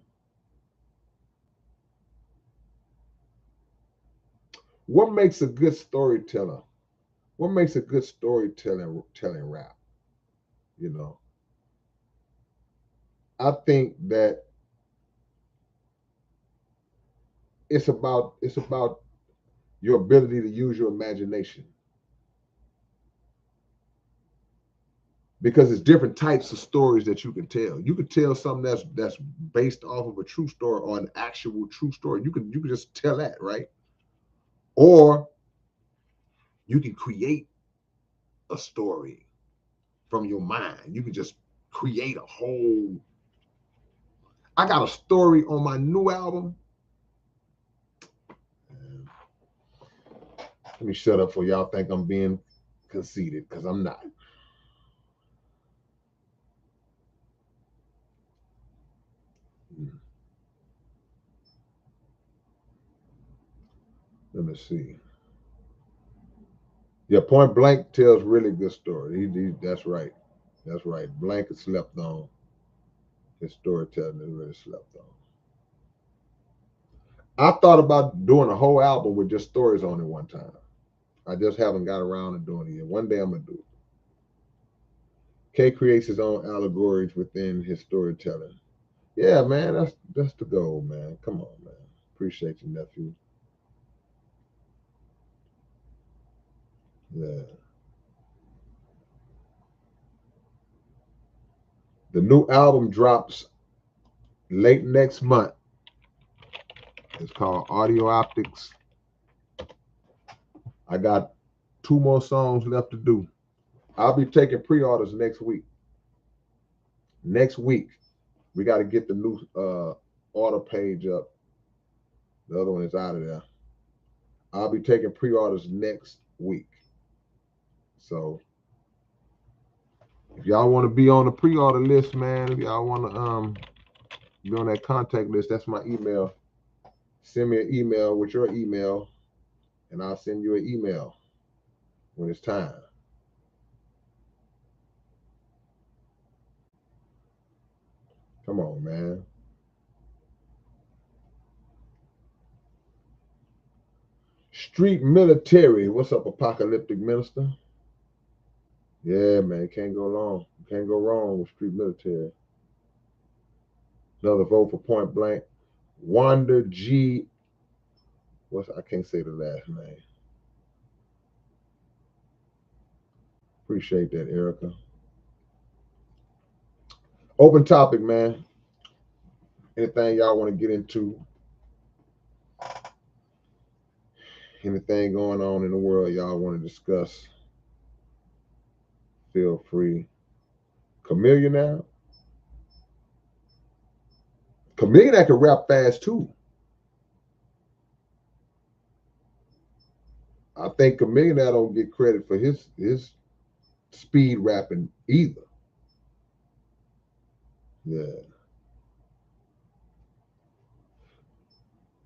What makes a good storyteller? What makes a good telling rap? You know, I think that it's about your ability to use your imagination. because it's different types of stories that you can tell. You could tell something that's based off of a true story or an actual true story. You can just tell that, right? Or you can create a story from your mind. You can just create a whole. I got a story on my new album. Let me shut up for y'all think I'm being conceited, because I'm not. Let me see. Yeah, Point Blank tells really good story. That's right. That's right. Blank is slept on. His storytelling is really slept on. I thought about doing a whole album with just stories on it one time. I just haven't got around to doing it yet. One day I'm gonna do it. K creates his own allegories within his storytelling. Yeah, man, that's the goal, man. Come on, man. Appreciate you, nephew. Yeah. The new album drops late next month. It's called Audio Optics. I got 2 more songs left to do. I'll be taking pre-orders next week. Next week, we got to get the new order page up. The other one is out of there. I'll be taking pre-orders next week. So if y'all want to be on the pre-order list, man, if y'all want to be on that contact list, that's my email. Send me an email with your email, and I'll send you an email when it's time. Come on, man. Street Military. What's up, Apocalyptic Minister? Yeah, man. Can't go wrong. Can't go wrong with Street Military. Another vote for Point Blank. Wanda G. I can't say the last name. Appreciate that, Erica. Open topic, man. Anything y'all want to get into? Anything going on in the world y'all want to discuss? Feel free. Chameleon now? Chameleon that can rap fast too. I think Chameleon now don't get credit for his speed rapping either. Yeah.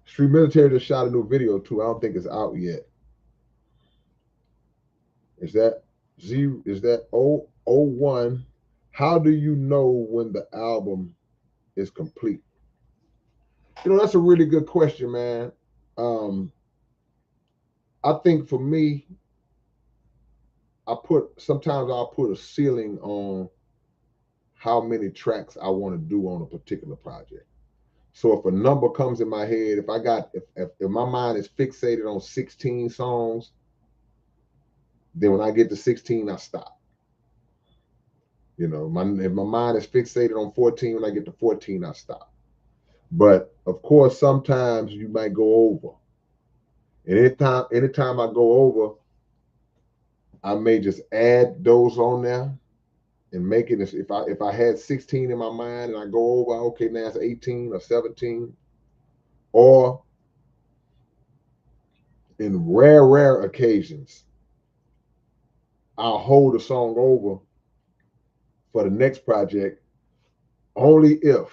Street Military just shot a new video too. I don't think it's out yet. Is that 001? How do you know when the album is complete? You know, that's a really good question, man. I think for me, sometimes I'll put a ceiling on how many tracks I want to do on a particular project. So if a number comes in my head, if my mind is fixated on 16 songs, then when I get to 16, I stop. You know, if my mind is fixated on 14, when I get to 14, I stop. But of course, sometimes you might go over. And anytime I go over, I may just add those on there and make it. If I had 16 in my mind and I go over, okay, now it's 18 or 17. Or in rare occasions, I'll hold a song over for the next project only if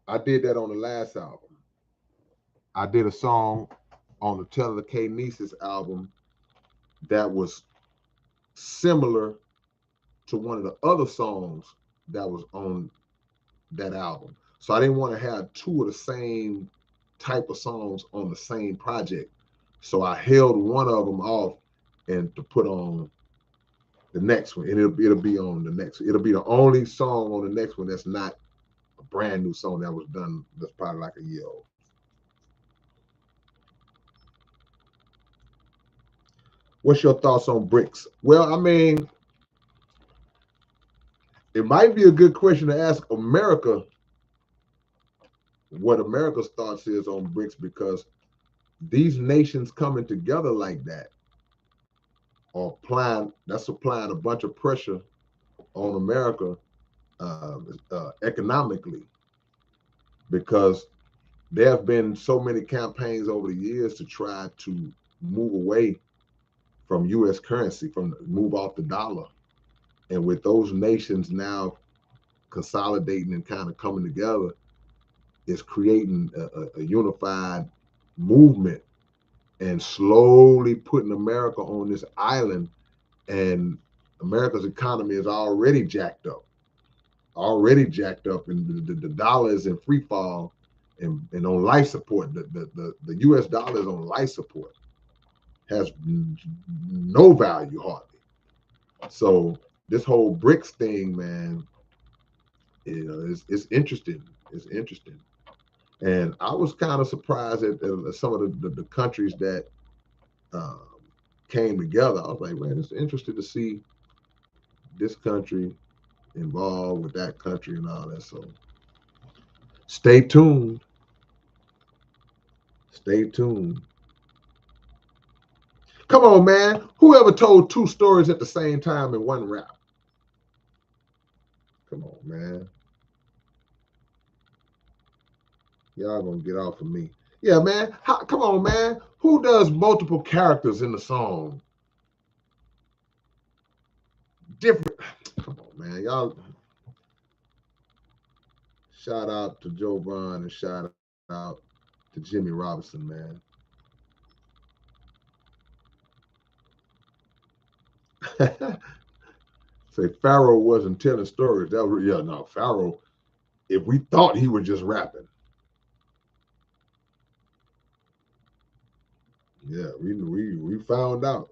I did that on the last album. I did a song on the Teller K Nieces album that was similar to one of the other songs that was on that album. So I didn't want to have 2 of the same type of songs on the same project. So I held one of them off and to put on the next one. And it'll be on the next. It'll be the only song on the next one that's not a brand new song that was done that's probably like a year old. What's your thoughts on bricks? Well, I mean, it might be a good question to ask America what America's thoughts is on BRICS, because these nations coming together like that are applying a bunch of pressure on America economically, because there have been so many campaigns over the years to try to move away from U.S. currency, move off the dollar. And with those nations now consolidating and kind of coming together, it's creating a unified movement and slowly putting America on this island. And America's economy is already jacked up, and the dollar is in free fall and on life support. The U.S. dollar is on life support, has no value hardly. So this whole BRICS thing, man, it's interesting. It's interesting. And I was kind of surprised at some of the countries that uh, came together. I was like, man, it's interesting to see this country involved with that country and all that. So stay tuned. Stay tuned. Come on, man. Whoever told two stories at the same time in one rap? Come on, man. Y'all gonna get off of me. Yeah, man. Come on, man. Who does multiple characters in the song? Different. Come on, man. Y'all. Shout out to Joe Bron and shout out to Jimmy Robinson, man. Say Pharaoh wasn't telling stories. That was, yeah, no, Pharaoh. If we thought he was just rapping, yeah, we found out.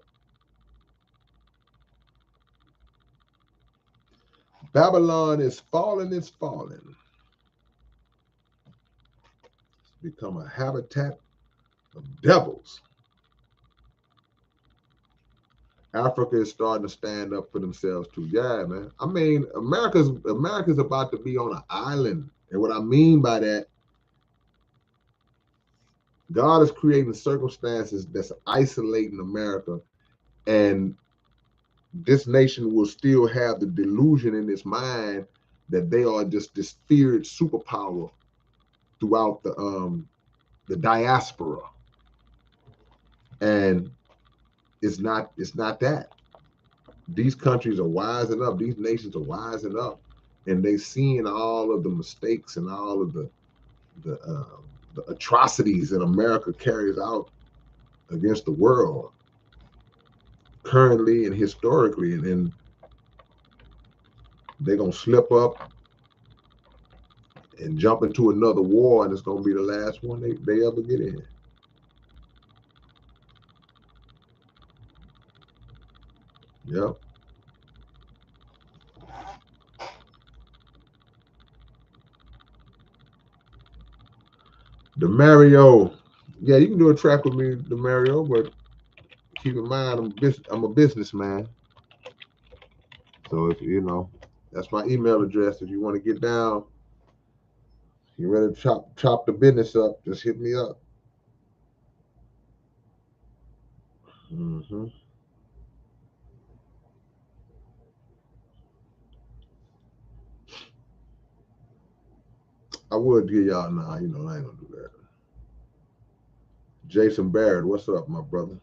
Babylon is falling. It's falling. It's become a habitat of devils. Africa is starting to stand up for themselves too. Yeah, man. I mean, America's about to be on an island, and what I mean by that, God is creating circumstances that's isolating America, and this nation will still have the delusion in its mind that they are just this feared superpower throughout the diaspora, and it's not that. These countries are wising up. These nations are wising up, and they seeing all of the mistakes and all of the, uh, the atrocities that America carries out against the world currently and historically, and they're gonna slip up and jump into another war, and it's gonna be the last one they ever get in. Yep. DeMario. Yeah, you can do a track with me, DeMario, but keep in mind I'm a businessman. So if you know, that's my email address. If you want to get down, you ready to chop the business up, just hit me up. Hmm. I would give y'all nah, I ain't gonna do that. Jason Barrett, what's up, my brother?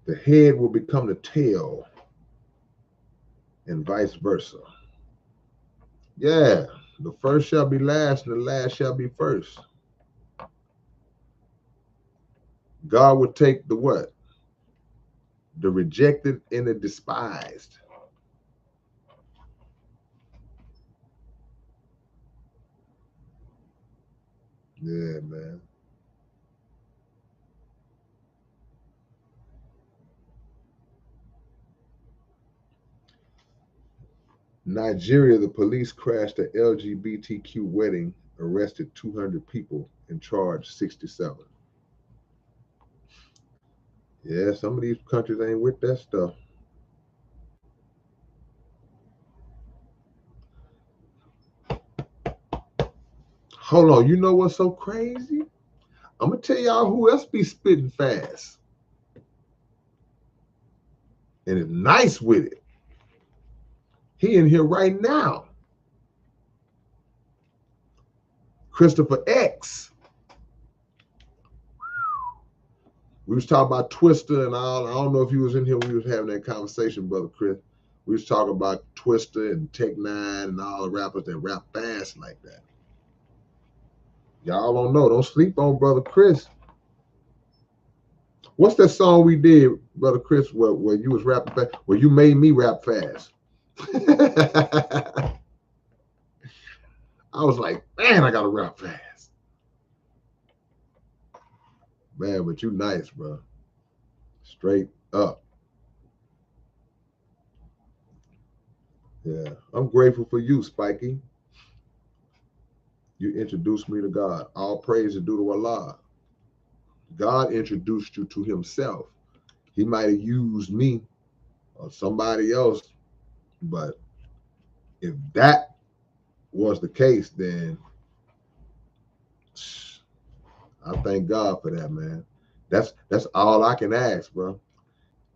The head will become the tail and vice versa. Yeah, the first shall be last and the last shall be first. God would take the what? The rejected and the despised. Yeah, man. Nigeria, the police crashed an LGBTQ wedding, arrested 200 people, and charged 67. Yeah, some of these countries ain't with that stuff. Hold on, you know what's so crazy? I'm gonna tell y'all who else be spitting fast and is nice with it. He in here right now. Christopher X. We was talking about Twista and all. I don't know if you was in here when we was having that conversation, Brother Chris. We was talking about Twista and Tech Nine and all the rappers that rap fast like that. Y'all don't know. Don't sleep on Brother Chris. What's that song we did, Brother Chris, where you was rapping fast, where you made me rap fast? I was like, man, I gotta rap fast. Man, but you nice, bro. Straight up. Yeah, I'm grateful for you, Spiky. You introduced me to God. All praise is due to Allah. God introduced you to himself. He might have used me or somebody else, but if that was the case, then I thank God for that, man. That's all I can ask, bro.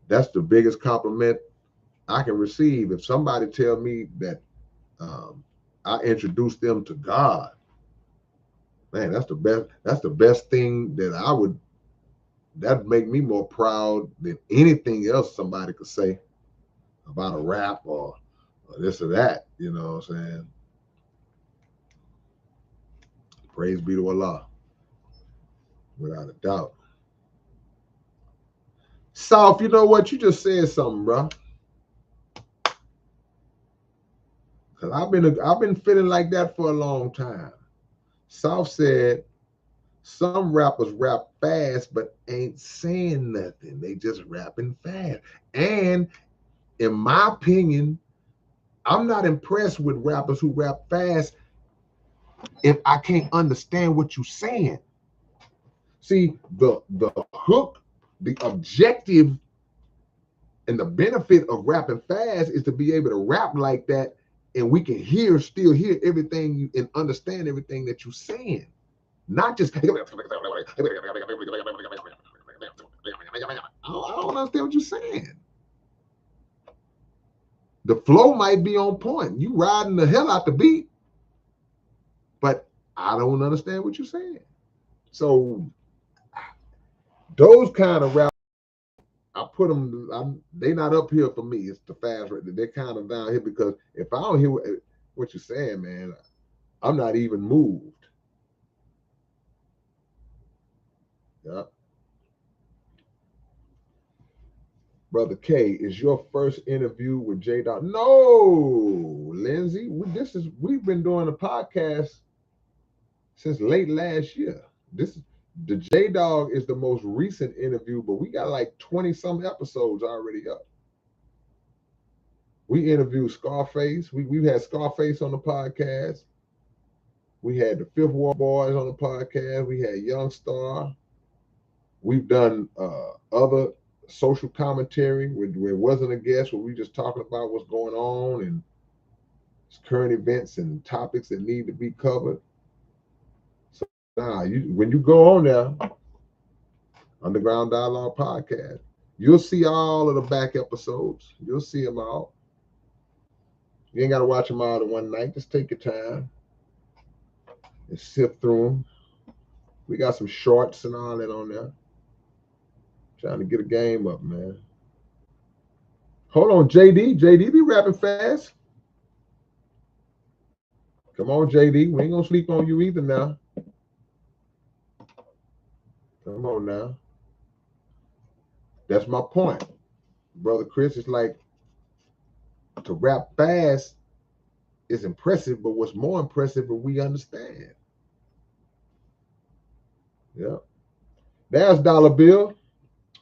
That's the biggest compliment I can receive. If somebody tell me that I introduced them to God, man, that's the best. That's the best thing that I would. That'd make me more proud than anything else somebody could say about a rap or this or that. You know what I'm saying? Praise be to Allah, without a doubt. South, you know what? You just said something, bro. Cause I've been feeling like that for a long time. South said some rappers rap fast but ain't saying nothing. They just rapping fast. And in my opinion, I'm not impressed with rappers who rap fast if I can't understand what you're saying. See, the hook, the objective and the benefit of rapping fast is to be able to rap like that, and we can still hear everything and understand everything that you're saying. Not just I don't understand what you're saying. The flow might be on point. You riding the hell out the beat, but I don't understand what you're saying. So those kind of rap, I put them. They not up here for me. It's the fast rate. They're kind of down here because if I don't hear what you're saying, man, I'm not even moved. Yeah. Brother K, is your first interview with J Dog? No, Lindsay. We've been doing a podcast since late last year. The J Dog is the most recent interview, but we got like 20 some episodes already up. We interviewed Scarface. We've had Scarface on the podcast. We had the Fifth Ward Boys on the podcast. We had Young Star. We've done other social commentary where it wasn't a guest, where we just talking about what's going on and current events and topics that need to be covered. So now, when you go on there, Underground Dialogue Podcast, you'll see all of the back episodes. You'll see them all. You ain't got to watch them all in one night. Just take your time and sift through them. We got some shorts and all that on there. Trying to get a game up, man. Hold on, JD. JD be rapping fast. Come on, JD. We ain't gonna sleep on you either now. Come on now. That's my point. Brother Chris, is like to rap fast is impressive, but what's more impressive is we understand. Yeah. There's Dollar Bill.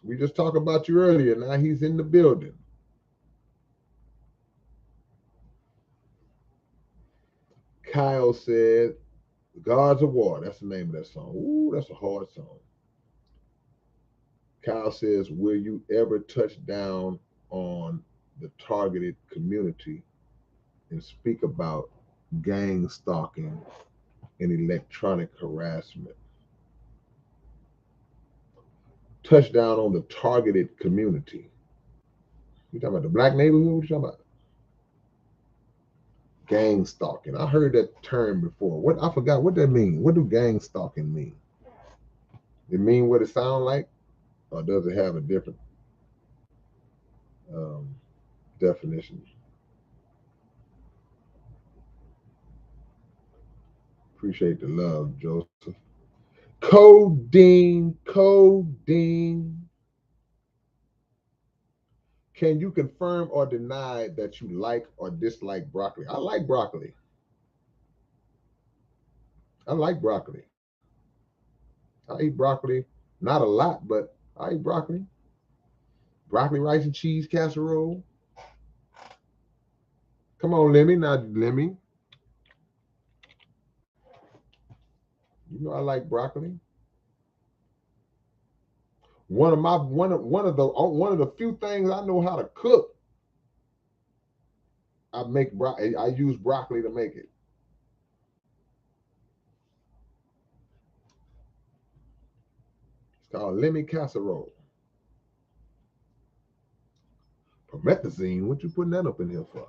We just talked about you earlier. Now he's in the building. Kyle said, Gods of War. That's the name of that song. Ooh, that's a hard song. Kyle says, will you ever touch down on the targeted community and speak about gang stalking and electronic harassment. Touchdown on the targeted community. You talking about the black neighborhood? What you talking about? Gang stalking. I heard that term before. What, I forgot what that means. What do gang stalking mean? It mean what it sound like, or does it have a different definition? Appreciate the love, Joseph. Codeine. Can you confirm or deny that you like or dislike broccoli? I like broccoli. I like broccoli. I eat broccoli, not a lot, but I eat broccoli. Broccoli, rice, and cheese casserole. Come on, Lemmy, now Lemmy. You know I like broccoli. One of the few things I know how to cook. I use broccoli to make it. It's called Lemmy casserole. Promethazine, what you putting that up in here for?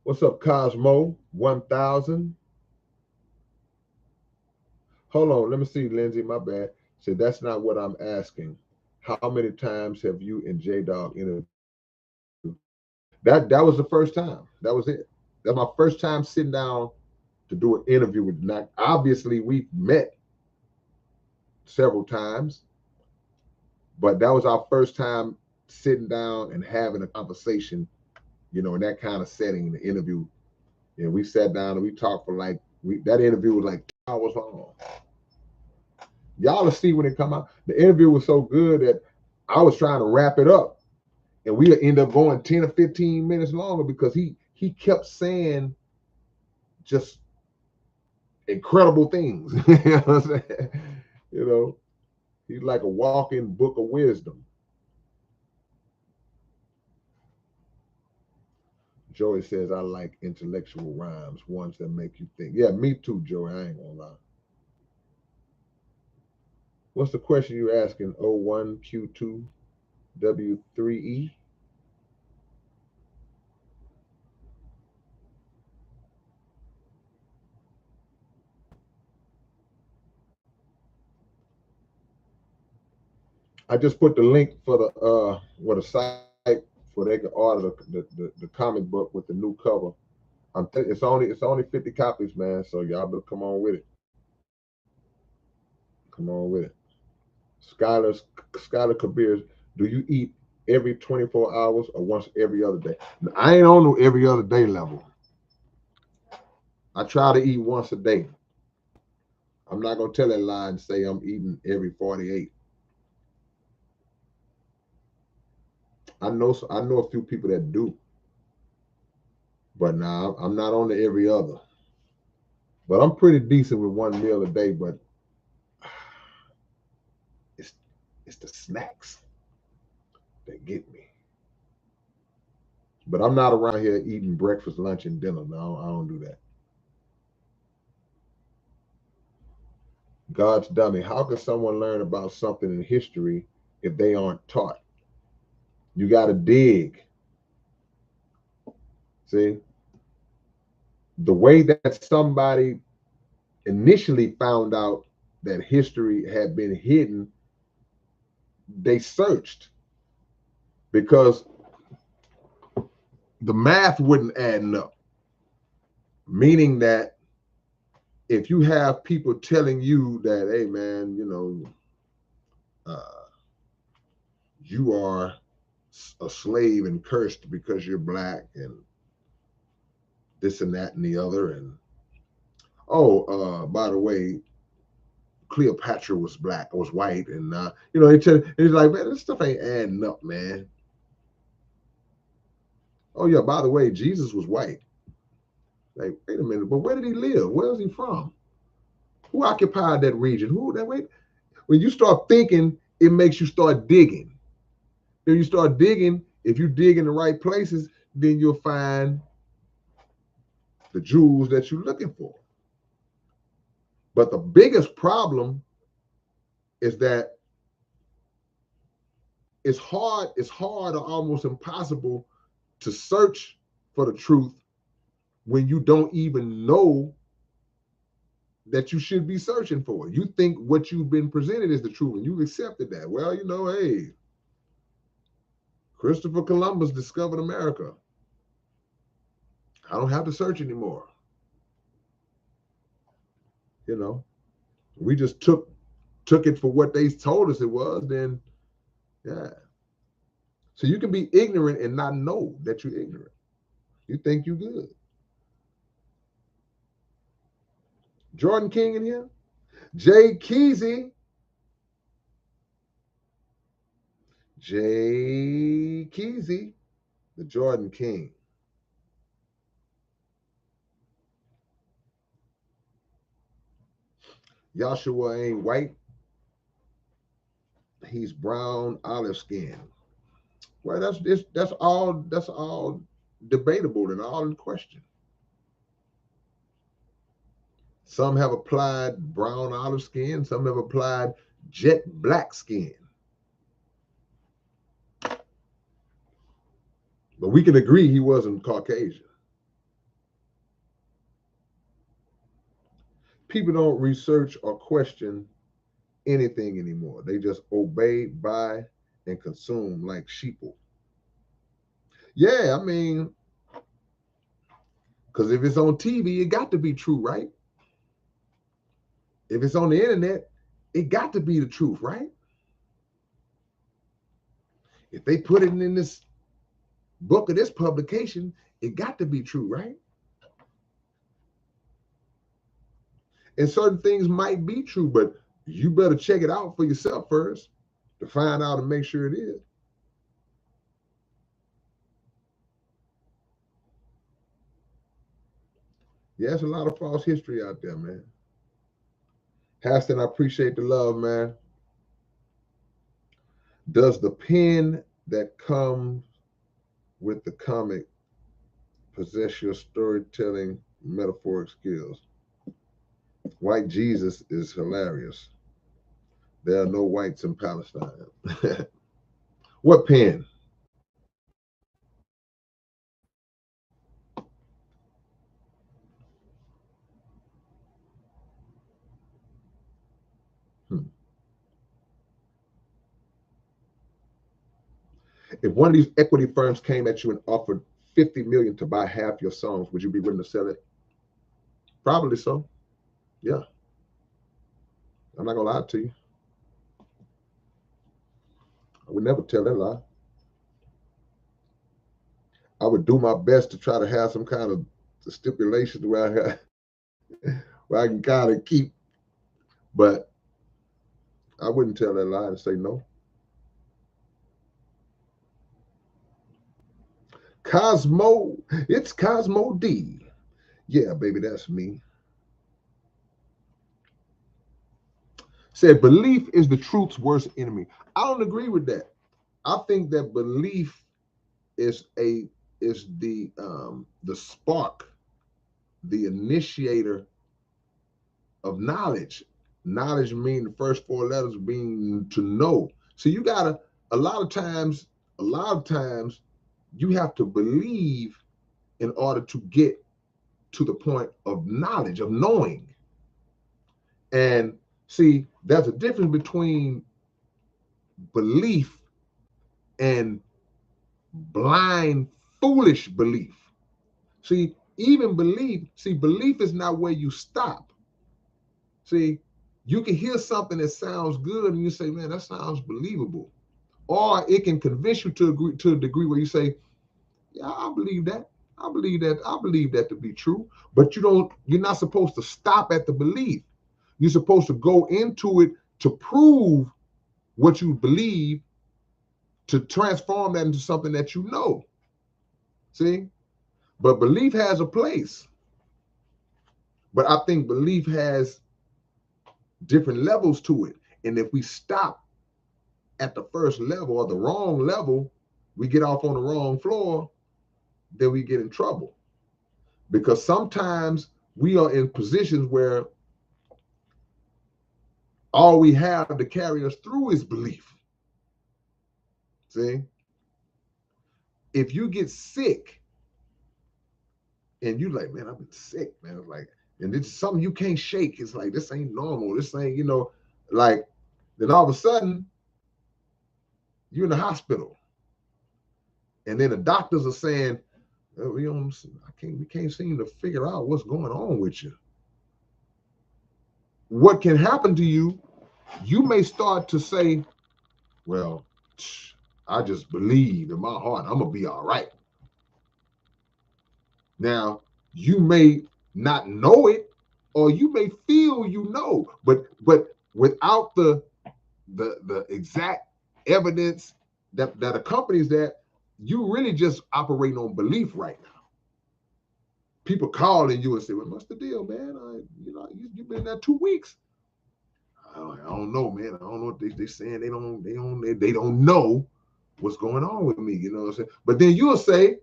What's up, Cosmo? 1000. Hold on, let me see, Lindsay, my bad. Said that's not what I'm asking. How many times have you and J-Dog interviewed? That was the first time. That was it. That's my first time sitting down to do an interview with Knack. Obviously, we've met several times, but that was our first time sitting down and having a conversation, in that kind of setting, the interview. And we sat down and we talked for that interview was like 2 hours long. Y'all will see when it come out. The interview was so good that I was trying to wrap it up, and we end up going 10 or 15 minutes longer because he kept saying just incredible things. You know what I'm saying? He's like a walking book of wisdom. Joey says, I like intellectual rhymes, ones that make you think. Yeah, me too, Joey. I ain't gonna lie. What's the question you asking? O1Q2W3E? I just put the link for the site where they can order the comic book with the new cover. It's only 50 copies, man. So y'all better come on with it. Come on with it. Skylar Kabir, do you eat every 24 hours or once every other day? I ain't on no every other day level. I try to eat once a day. I'm not gonna tell that lie and say I'm eating every 48. I know a few people that do, but nah, I'm not on the every other. But I'm pretty decent with one meal a day. But it's the snacks that get me. But I'm not around here eating breakfast, lunch, and dinner. No, I don't do that. God's dummy. How can someone learn about something in history if they aren't taught? You got to dig. See? The way that somebody initially found out that history had been hidden, they searched because the math wouldn't add up. Meaning that if you have people telling you that, hey, man, you are a slave and cursed because you're black and this and that and the other, and by the way, Cleopatra was black, was white, and it's like, man, this stuff ain't adding up, man. Oh yeah, by the way, Jesus was white. Like, wait a minute, but where did he live? Where is he from? Who occupied that region? When you start thinking, it makes you start digging. Then you start digging. If you dig in the right places, then you'll find the jewels that you're looking for. But the biggest problem is that it's hard or almost impossible to search for the truth when you don't even know that you should be searching for. You think what you've been presented is the truth and you've accepted that. Well, you know, hey, Christopher Columbus discovered America. I don't have to search anymore. You know, we just took it for what they told us it was, then yeah. So you can be ignorant and not know that you're ignorant. You think you're good. Jordan King in here. Jay Keezy. Jay Keezy, the Jordan King. Joshua ain't white. He's brown, olive skin. Well, that's all debatable and all in question. Some have applied brown olive skin, some have applied jet black skin. But we can agree he wasn't Caucasian. People don't research or question anything anymore. They just obey, buy, and consume like sheeple. Yeah, I mean, because if it's on TV, it got to be true, right? If it's on the internet, it got to be the truth, right? If they put it in this book or this publication, it got to be true, right? And certain things might be true, but you better check it out for yourself first to find out and make sure it is. Yeah, there's a lot of false history out there, man. Haston, I appreciate the love, man. Does the pen that comes with the comic possess your storytelling metaphoric skills? White Jesus is hilarious. There are no whites in Palestine. What pen? If one of these equity firms came at you and offered 50 million to buy half your songs, would you be willing to sell it? Probably so. Yeah. I'm not gonna lie to you. I would never tell that lie. I would do my best to try to have some kind of stipulation where I can kind of keep, but I wouldn't tell that lie and say no. Cosmo, it's Cosmo D. Yeah, baby, that's me. Said belief is the truth's worst enemy. I don't agree with that. I think that belief is the spark, the initiator of knowledge. Knowledge mean the first four letters being to know. So you gotta a lot of times you have to believe in order to get to the point of knowledge, of knowing. And see, there's a difference between belief and blind, foolish belief. See, even belief is not where you stop. See, you can hear something that sounds good and you say, man, that sounds believable. Or it can convince you to a degree where you say, yeah, I believe that. I believe that to be true. But you're not supposed to stop at the belief. You're supposed to go into it to prove what you believe, to transform that into something that you know. See? But belief has a place. But I think belief has different levels to it. And if we stop at the first level or the wrong level, we get off on the wrong floor, then we get in trouble. Because sometimes we are in positions where all we have to carry us through is belief. See? If you get sick and you like, man, I've been sick, man. It's like, and it's something you can't shake. It's like, this ain't normal. This ain't, like, then all of a sudden, you're in the hospital. And then the doctors are saying, oh, we can't seem to figure out what's going on with you. What can happen to you, you may start to say, well, I just believe in my heart I'm gonna be all right. Now, you may not know it, or you may feel but without the exact evidence that accompanies that, you really just operating on belief right now. People calling you and say, well, what's the deal, man? You've been there 2 weeks. I don't know, man. I don't know what they're saying. They don't know what's going on with me. You know what I'm saying? But then you'll say,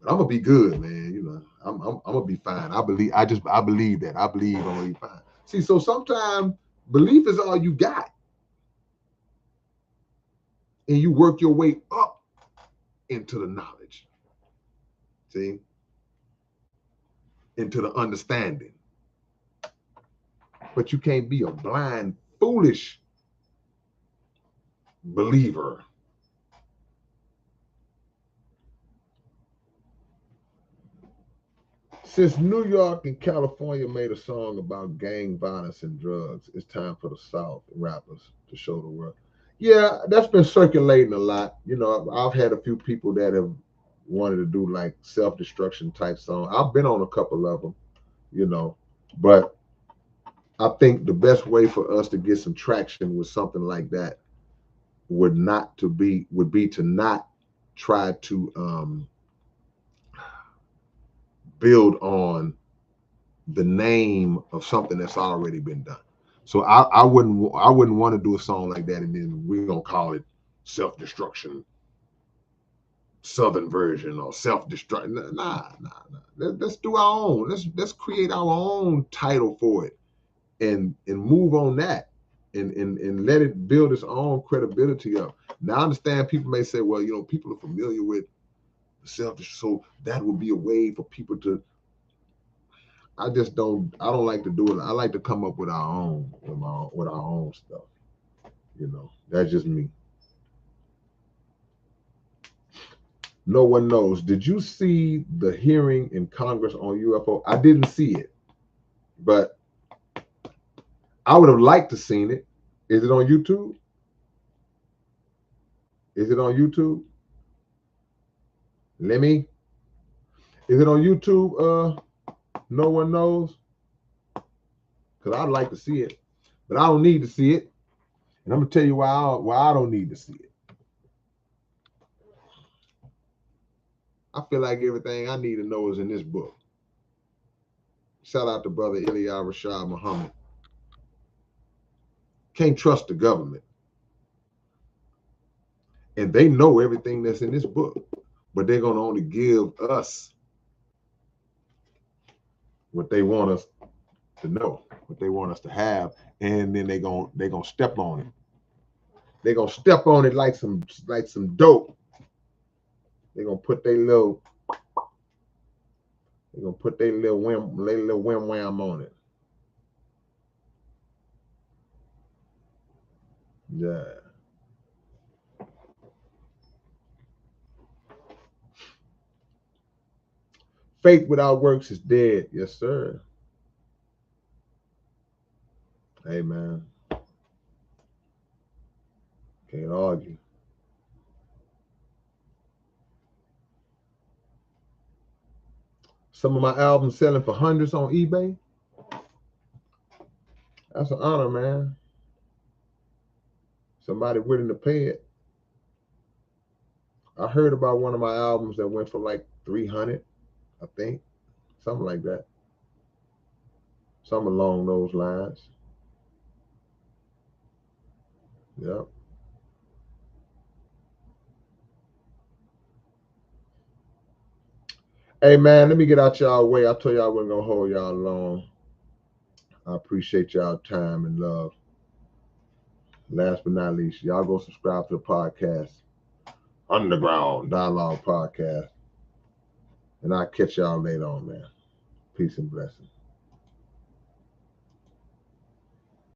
I'm gonna be good, man. I'm gonna be fine. I believe that. I believe I'm gonna be fine. See, so sometimes belief is all you got. And you work your way up into the knowledge. See? Into the understanding. But you can't be a blind, foolish believer. Since New York and California made a song about gang violence and drugs, it's time for the South rappers to show the world. Yeah, that's been circulating a lot. I've had a few people that have wanted to do like self-destruction type songs. I've been on a couple of them, but I think the best way for us to get some traction with something like that would be to not try to build on the name of something that's already been done. So I wouldn't want to do a song like that and then we're gonna call it self-destruction Southern version or self-destruct. Nah. Let's do our own. Let's create our own title for it and move on that and let it build its own credibility up. Now I understand people may say, well, people are familiar with so that would be a way for people to. I don't like to do it. I like to come up with our own, with our own stuff. That's just me. No one knows. Did you see the hearing in Congress on UFO? I didn't see it, but I would have liked to seen it. Is it on YouTube? Is it on YouTube? Lemmy? Is it on YouTube? No one knows? Because I'd like to see it, but I don't need to see it. And I'm going to tell you why I don't need to see it. I feel like everything I need to know is in this book. Shout out to brother Ilya Rashad Muhammad. Can't trust the government. And they know everything that's in this book, but they're going to only give us what they want us to know, what they want us to have, and then they're going to step on it. They're going to step on it like some dope. They're going to put their little wham on it. Yeah. Faith without works is dead. Yes, sir. Amen. Can't argue. Some of my albums selling for hundreds on eBay. That's an honor, man. Somebody willing to pay it. I heard about one of my albums that went for like 300, I think. Something like that. Something along those lines. Yep. Hey man, let me get out y'all way. I told y'all I wasn't gonna hold y'all long. I appreciate y'all time and love. Last but not least, y'all go subscribe to the podcast, Underground Dialogue Podcast. And I'll catch y'all later on, man. Peace and blessings.